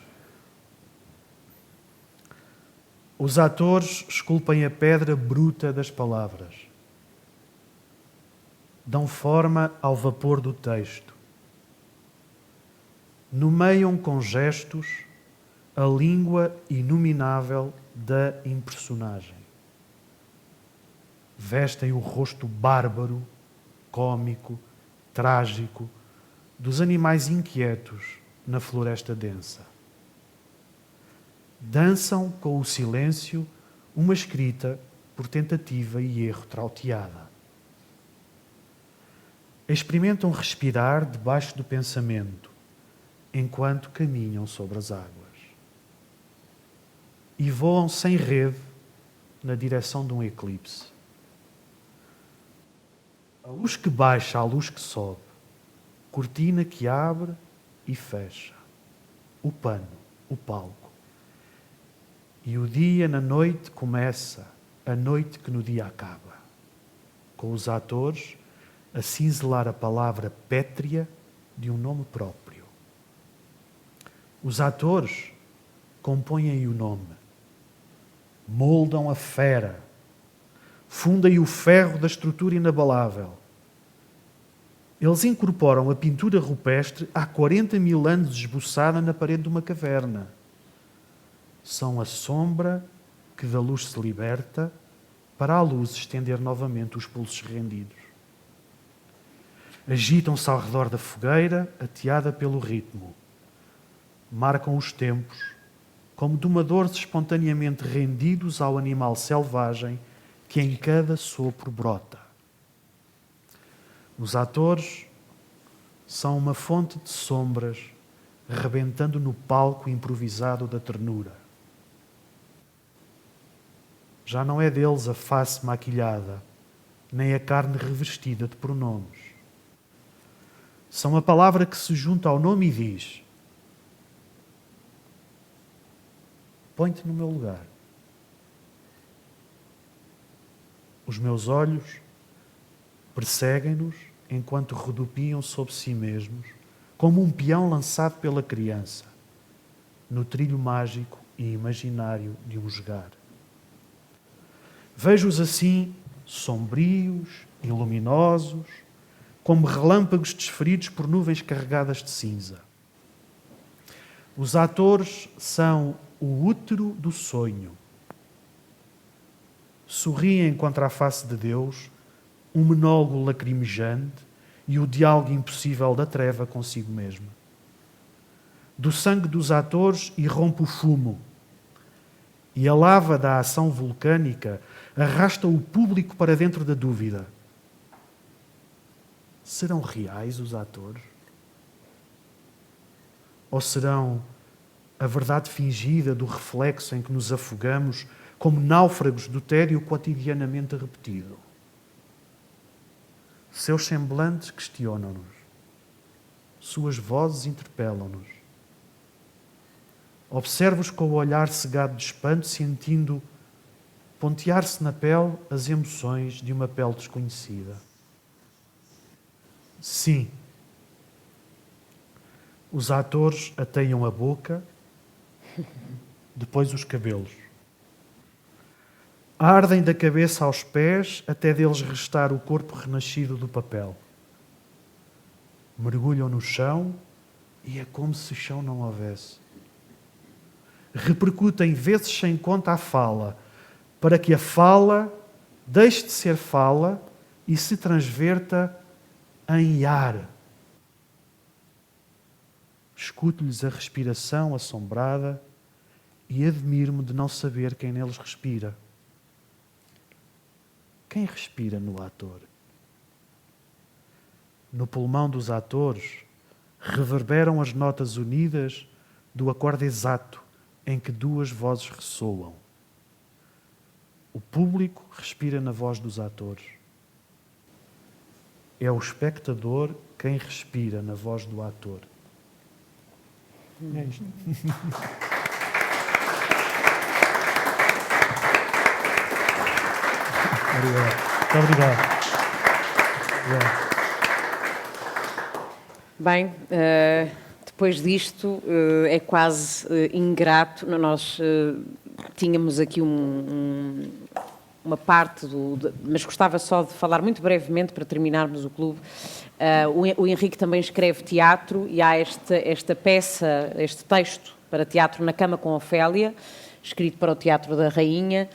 Os atores esculpem a pedra bruta das palavras. Dão forma ao vapor do texto. Nomeiam com gestos a língua inominável da impersonagem. Vestem o rosto bárbaro, cômico, trágico dos animais inquietos na floresta densa. Dançam com o silêncio uma escrita por tentativa e erro trauteada. Experimentam respirar debaixo do pensamento, enquanto caminham sobre as águas. E voam sem rede na direção de um eclipse. A luz que baixa, a luz que sobe, cortina que abre e fecha, o pano, o palco. E o dia na noite começa, a noite que no dia acaba, com os atores a cinzelar a palavra pétrea de um nome próprio. Os atores compõem o nome, moldam a fera, fundem o ferro da estrutura inabalável. Eles incorporam a pintura rupestre há 40 mil anos esboçada na parede de uma caverna. São a sombra que da luz se liberta para a luz estender novamente os pulsos rendidos. Agitam-se ao redor da fogueira, ateada pelo ritmo. Marcam os tempos, como domadores espontaneamente rendidos ao animal selvagem que em cada sopro brota. Os atores são uma fonte de sombras rebentando no palco improvisado da ternura. Já não é deles a face maquilhada, nem a carne revestida de pronomes. São a palavra que se junta ao nome e diz: põe-te no meu lugar. Os meus olhos perseguem-nos enquanto rodopiam sobre si mesmos, como um peão lançado pela criança, no trilho mágico e imaginário de um jogar. Vejo-os assim, sombrios e luminosos, como relâmpagos desferidos por nuvens carregadas de cinza. Os atores são o útero do sonho. Sorriem contra a face de Deus, um monólogo lacrimejante e o diálogo impossível da treva consigo mesma. Do sangue dos atores irrompe o fumo, e a lava da ação vulcânica arrasta o público para dentro da dúvida. Serão reais os atores? Ou serão a verdade fingida do reflexo em que nos afogamos como náufragos do tédio cotidianamente repetido? Seus semblantes questionam-nos. Suas vozes interpelam-nos. Observo-os com o olhar cegado de espanto, sentindo pontear-se na pele as emoções de uma pele desconhecida. Sim, os atores ateiam a boca, depois os cabelos. Ardem da cabeça aos pés até deles restar o corpo renascido do papel. Mergulham no chão e é como se chão não houvesse. Repercutem vezes sem conta a fala, para que a fala deixe de ser fala e se transverta em ar. Escuto-lhes a respiração assombrada e admiro-me de não saber quem neles respira. Quem respira no ator? No pulmão dos atores reverberam as notas unidas do acorde exato em que duas vozes ressoam. O público respira na voz dos atores. É o espectador quem respira na voz do ator. É isto. Obrigado. Muito obrigado. Bem, depois disto é quase ingrato. Nós tínhamos aqui uma parte mas gostava só de falar muito brevemente para terminarmos o clube. O Henrique também escreve teatro e há esta peça, este texto para teatro Na Cama com Ofélia, escrito para o Teatro da Rainha,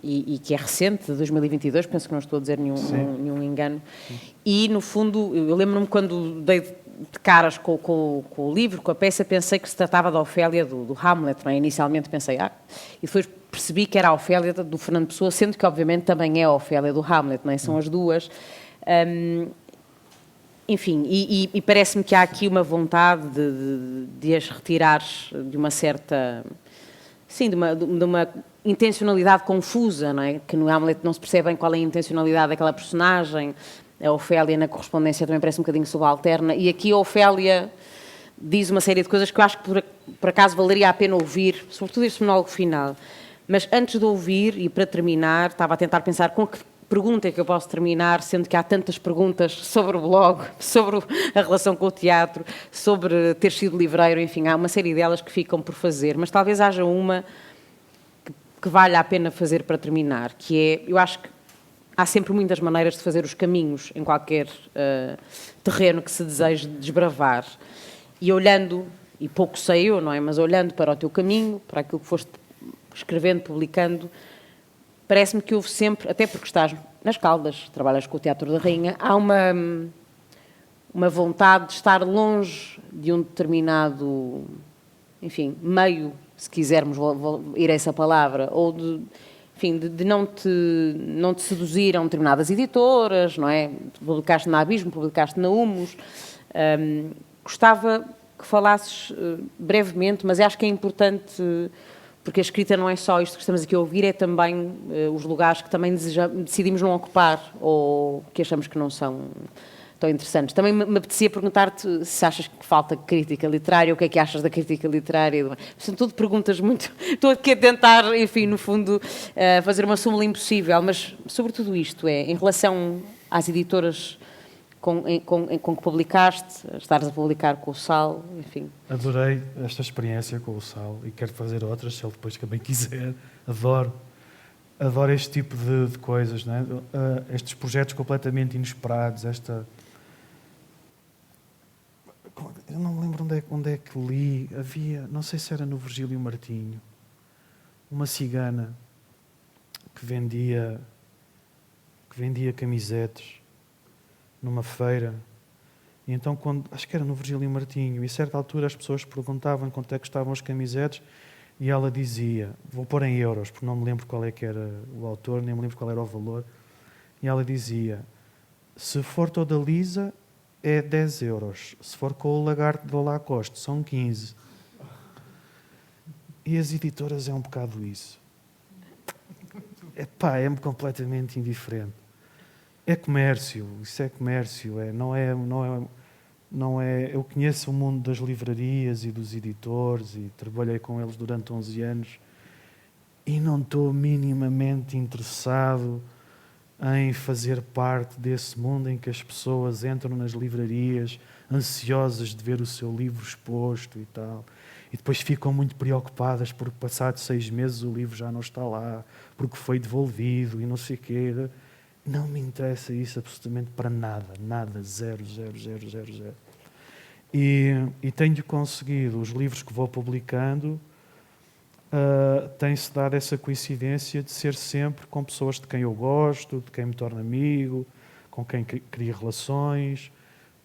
e que é recente, de 2022, penso que não estou a dizer nenhum engano. Sim. E, no fundo, eu lembro-me quando dei de caras com o livro, com a peça, pensei que se tratava da Ofélia do Hamlet, não é? Inicialmente pensei, e depois percebi que era a Ofélia do Fernando Pessoa, sendo que, obviamente, também é a Ofélia do Hamlet, não é? São as duas. Enfim, e parece-me que há aqui uma vontade de as retirar de uma certa... Sim, de uma intencionalidade confusa, não é? Que no Hamlet não se percebe bem qual é a intencionalidade daquela personagem. A Ofélia, na correspondência, também parece um bocadinho subalterna. E aqui a Ofélia diz uma série de coisas que eu acho que por acaso valeria a pena ouvir, sobretudo este monólogo final. Mas antes de ouvir, e para terminar, estava a tentar pensar com que pergunta é que eu posso terminar, sendo que há tantas perguntas sobre o blog, sobre a relação com o teatro, sobre ter sido livreiro, enfim, há uma série delas que ficam por fazer, mas talvez haja uma que valha a pena fazer para terminar, que é, eu acho que há sempre muitas maneiras de fazer os caminhos em qualquer terreno que se deseje desbravar. E olhando, e pouco sei eu, não é? Mas olhando para o teu caminho, para aquilo que foste escrevendo, publicando, parece-me que houve sempre, até porque estás nas Caldas, trabalhas com o Teatro da Rainha, há uma vontade de estar longe de um determinado, enfim, meio, se quisermos ir a essa palavra, ou de, enfim, de não te seduziram determinadas editoras, não é? Publicaste na Abismo, publicaste na Humus. Gostava que falasses brevemente, mas acho que é importante, porque a escrita não é só isto que estamos aqui a ouvir, é também os lugares que também decidimos não ocupar ou que achamos que não são tão interessantes. Também me apetecia perguntar-te se achas que falta crítica literária, o que é que achas da crítica literária. São tudo perguntas muito... Estou aqui a tentar, enfim, no fundo, fazer uma súmula impossível, mas sobretudo isto é, em relação às editoras com que publicaste, estares a publicar com o Sal, enfim. Adorei esta experiência com o Sal e quero fazer outras, se ele depois também quiser. Adoro este tipo de coisas, não é? Estes projetos completamente inesperados, eu não me lembro onde é que li, havia, não sei se era no Virgílio Martinho, uma cigana que vendia camisetas numa feira, e então, acho que era no Virgílio Martinho, e a certa altura as pessoas perguntavam quanto é que estavam as camisetas, e ela dizia, vou pôr em euros, porque não me lembro qual é que era o autor, nem me lembro qual era o valor, e ela dizia, se for toda lisa, é 10 euros, se for com o lagarto da Lacoste, são 15. E as editoras é um bocado isso. É-me completamente indiferente. É comércio, isso é comércio, não é. Eu conheço o mundo das livrarias e dos editores e trabalhei com eles durante 11 anos e não estou minimamente interessado em fazer parte desse mundo em que as pessoas entram nas livrarias ansiosas de ver o seu livro exposto e tal, e depois ficam muito preocupadas porque passados 6 meses o livro já não está lá, porque foi devolvido e não sei o quê. Não me interessa isso absolutamente para nada, zero. E tenho conseguido, os livros que vou publicando, tem-se dado essa coincidência de ser sempre com pessoas de quem eu gosto, de quem me torna amigo, com quem crio relações.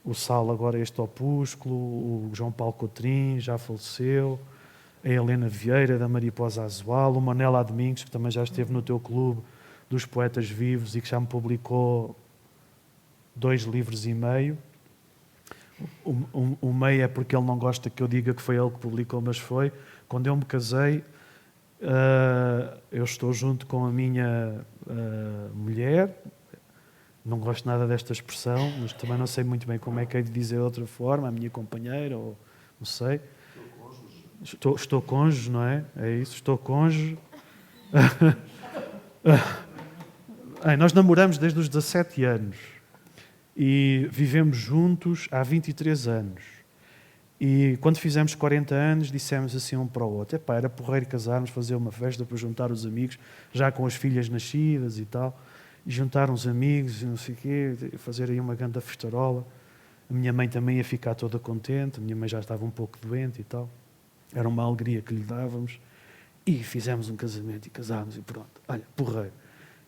O Sal agora é este opúsculo, o João Paulo Coutrinho já faleceu, a Helena Vieira da Mariposa Azual, o Manela Domingos, que também já esteve no teu clube dos poetas vivos e que já me publicou 2 livros e meio. O meio é porque ele não gosta que eu diga que foi ele que publicou, mas foi. Quando eu me casei, eu estou junto com a minha mulher, não gosto nada desta expressão, mas também não sei muito bem como é que é de dizer de outra forma, a minha companheira, ou não sei. Estou cônjuge, não é? É isso, estou cônjuge. Nós namoramos desde os 17 anos e vivemos juntos há 23 anos. E quando fizemos 40 anos, dissemos assim um para o outro, era porreiro casarmos, fazer uma festa para juntar os amigos, já com as filhas nascidas e tal, e juntar uns amigos e não sei o quê, fazer aí uma grande festarola. A minha mãe também ia ficar toda contente, a minha mãe já estava um pouco doente e tal. Era uma alegria que lhe dávamos. E fizemos um casamento e casámos e pronto. Olha, porreiro.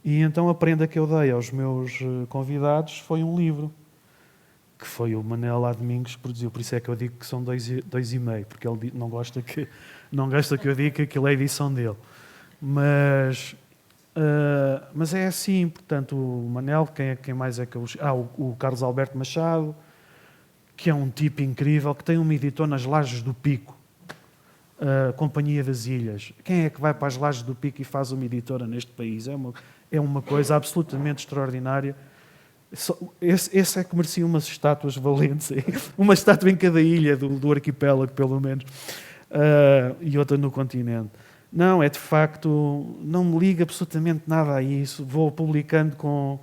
E então a prenda que eu dei aos meus convidados foi um livro, que foi o Manela Domingos que produziu. Por isso é que eu digo que são 2,5, porque ele não gosta que eu diga que aquilo é a edição dele. Mas é assim, portanto, o Manel, quem mais é que eu... o Carlos Alberto Machado, que é um tipo incrível, que tem uma editora nas Lajes do Pico, Companhia das Ilhas. Quem é que vai para as Lajes do Pico e faz uma editora neste país? É uma coisa absolutamente extraordinária. Esse é que merecia umas estátuas valentes. Uma estátua em cada ilha do arquipélago, pelo menos. E outra no continente. Não, é de facto... Não me liga absolutamente nada a isso. Vou publicando com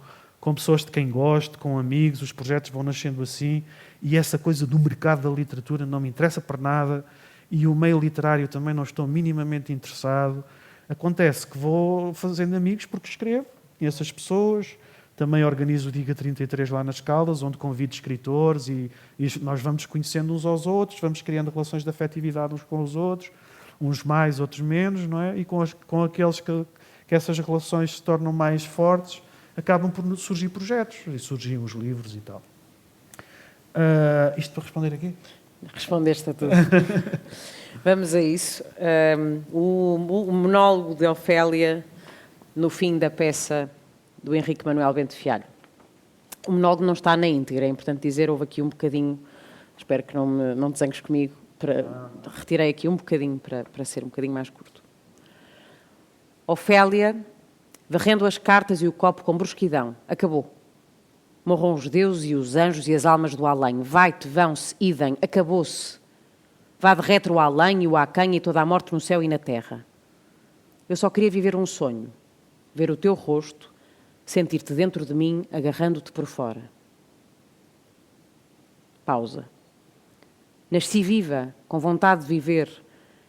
pessoas de quem gosto, com amigos. Os projetos vão nascendo assim. E essa coisa do mercado da literatura não me interessa para nada. E o meio literário também não estou minimamente interessado. Acontece que vou fazendo amigos porque escrevo. Conheço as pessoas... Também organizo o Diga 33 lá nas Caldas, onde convido escritores e nós vamos conhecendo uns aos outros, vamos criando relações de afetividade uns com os outros, uns mais, outros menos, não é? E com aqueles que essas relações se tornam mais fortes, acabam por surgir projetos, e surgem os livros e tal. Isto para responder aqui? Respondeste a tudo. Vamos a isso. O monólogo de Ofélia, no fim da peça do Henrique Manuel Bento Fialho. O monólogo não está na íntegra, é importante dizer, houve aqui um bocadinho, espero que não te zangues comigo, retirei aqui um bocadinho para ser um bocadinho mais curto. Ofélia, varrendo as cartas e o copo com brusquidão, acabou. Morram os deuses e os anjos e as almas do além. Vai-te, vão-se, idem, acabou-se. Vá de retro o além e o aquém e toda a morte no céu e na terra. Eu só queria viver um sonho, ver o teu rosto, sentir-te dentro de mim, agarrando-te por fora. Pausa. Nasci viva, com vontade de viver.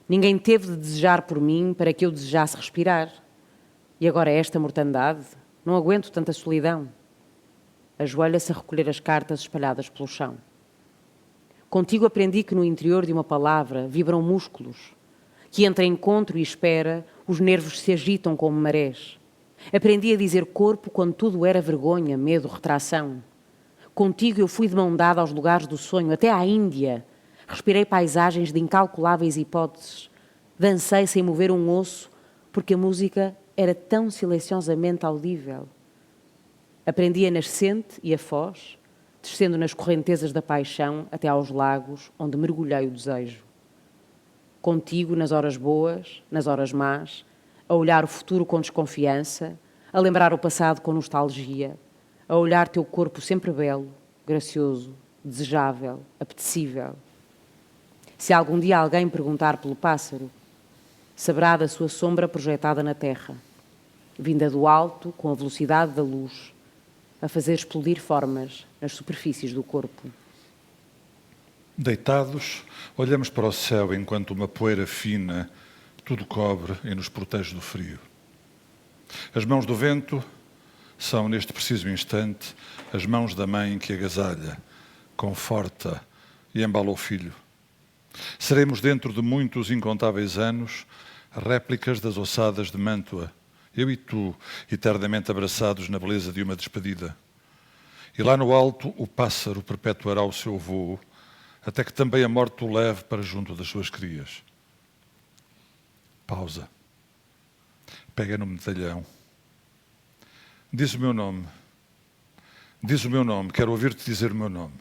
Ninguém teve de desejar por mim para que eu desejasse respirar. E agora esta mortandade? Não aguento tanta solidão. Ajoelha-se a recolher as cartas espalhadas pelo chão. Contigo aprendi que no interior de uma palavra vibram músculos, que entre encontro e espera os nervos se agitam como marés. Aprendi a dizer corpo quando tudo era vergonha, medo, retração. Contigo eu fui de mão dada aos lugares do sonho, até à Índia. Respirei paisagens de incalculáveis hipóteses. Dancei sem mover um osso, porque a música era tão silenciosamente audível. Aprendi a nascente e a foz, descendo nas correntezas da paixão até aos lagos onde mergulhei o desejo. Contigo nas horas boas, nas horas más, a olhar o futuro com desconfiança, a lembrar o passado com nostalgia, a olhar teu corpo sempre belo, gracioso, desejável, apetecível. Se algum dia alguém perguntar pelo pássaro, saberá da sua sombra projetada na terra, vinda do alto com a velocidade da luz, a fazer explodir formas nas superfícies do corpo. Deitados, olhamos para o céu enquanto uma poeira fina tudo cobre e nos protege do frio. As mãos do vento são, neste preciso instante, as mãos da mãe que agasalha, conforta e embala o filho. Seremos, dentro de muitos incontáveis anos, réplicas das ossadas de Mântua, eu e tu, eternamente abraçados na beleza de uma despedida. E lá no alto o pássaro perpetuará o seu voo, até que também a morte o leve para junto das suas crias. Pausa. Pega no medalhão. Diz o meu nome. Diz o meu nome. Quero ouvir-te dizer o meu nome.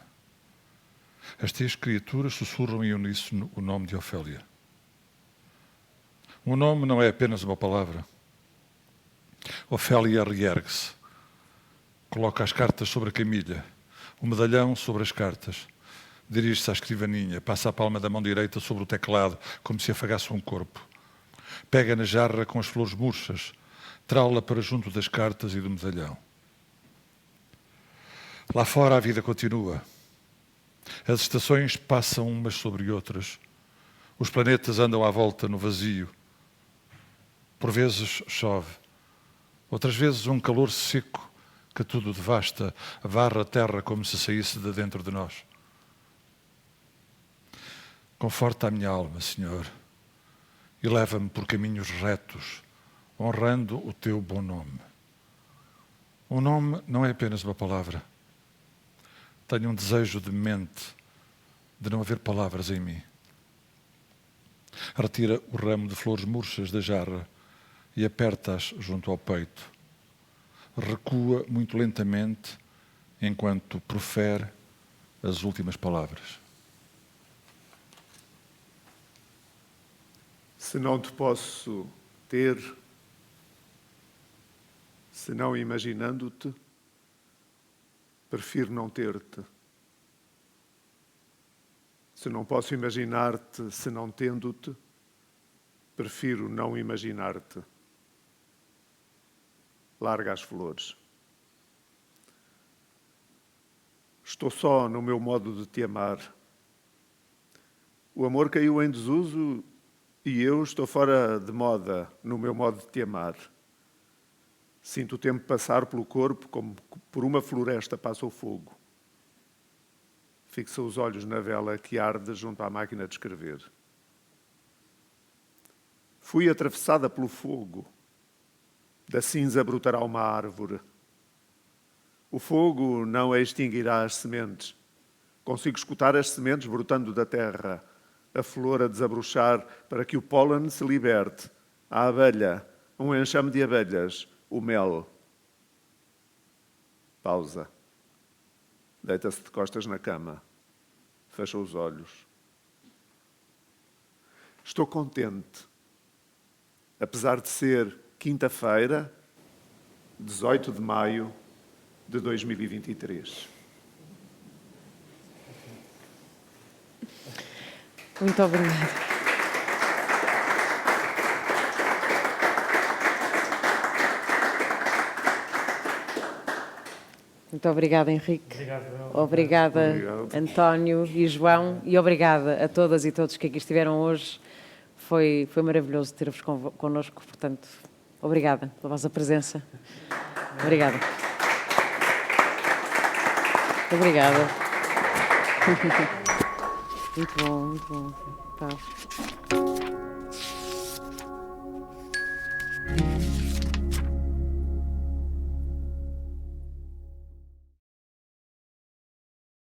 As 3 criaturas sussurram em uníssono o nome de Ofélia. O nome não é apenas uma palavra. Ofélia reergue-se. Coloca as cartas sobre a camilha, o medalhão sobre as cartas. Dirige-se à escrivaninha, passa a palma da mão direita sobre o teclado, como se afagasse um corpo. Pega na jarra com as flores murchas, trá-la para junto das cartas e do medalhão. Lá fora a vida continua. As estações passam umas sobre outras. Os planetas andam à volta no vazio. Por vezes chove. Outras vezes um calor seco que tudo devasta, varre a terra como se saísse de dentro de nós. Conforta a minha alma, Senhor, e leva-me por caminhos retos, honrando o teu bom nome. O nome não é apenas uma palavra. Tenho um desejo de mente, de não haver palavras em mim. Retira o ramo de flores murchas da jarra e aperta-as junto ao peito. Recua muito lentamente enquanto profere as últimas palavras. Se não te posso ter, se não imaginando-te, prefiro não ter-te. Se não posso imaginar-te se não tendo-te, prefiro não imaginar-te. Larga as flores. Estou só no meu modo de te amar. O amor caiu em desuso e eu estou fora de moda no meu modo de te amar. Sinto o tempo passar pelo corpo como por uma floresta passa o fogo. Fixa os olhos na vela que arde junto à máquina de escrever. Fui atravessada pelo fogo. Da cinza brotará uma árvore. O fogo não extinguirá as sementes. Consigo escutar as sementes brotando da terra, a flor a desabrochar para que o pólen se liberte. A abelha, um enxame de abelhas, o mel. Pausa. Deita-se de costas na cama. Fecha os olhos. Estou contente. Apesar de ser quinta-feira, 18 de maio de 2023. Muito obrigada. Muito obrigada, Henrique. Obrigada, António e João. E obrigada a todas e todos que aqui estiveram hoje. Foi maravilhoso ter-vos connosco, portanto, obrigada pela vossa presença. Obrigada. Obrigada. Muito bom, muito bom. Tá.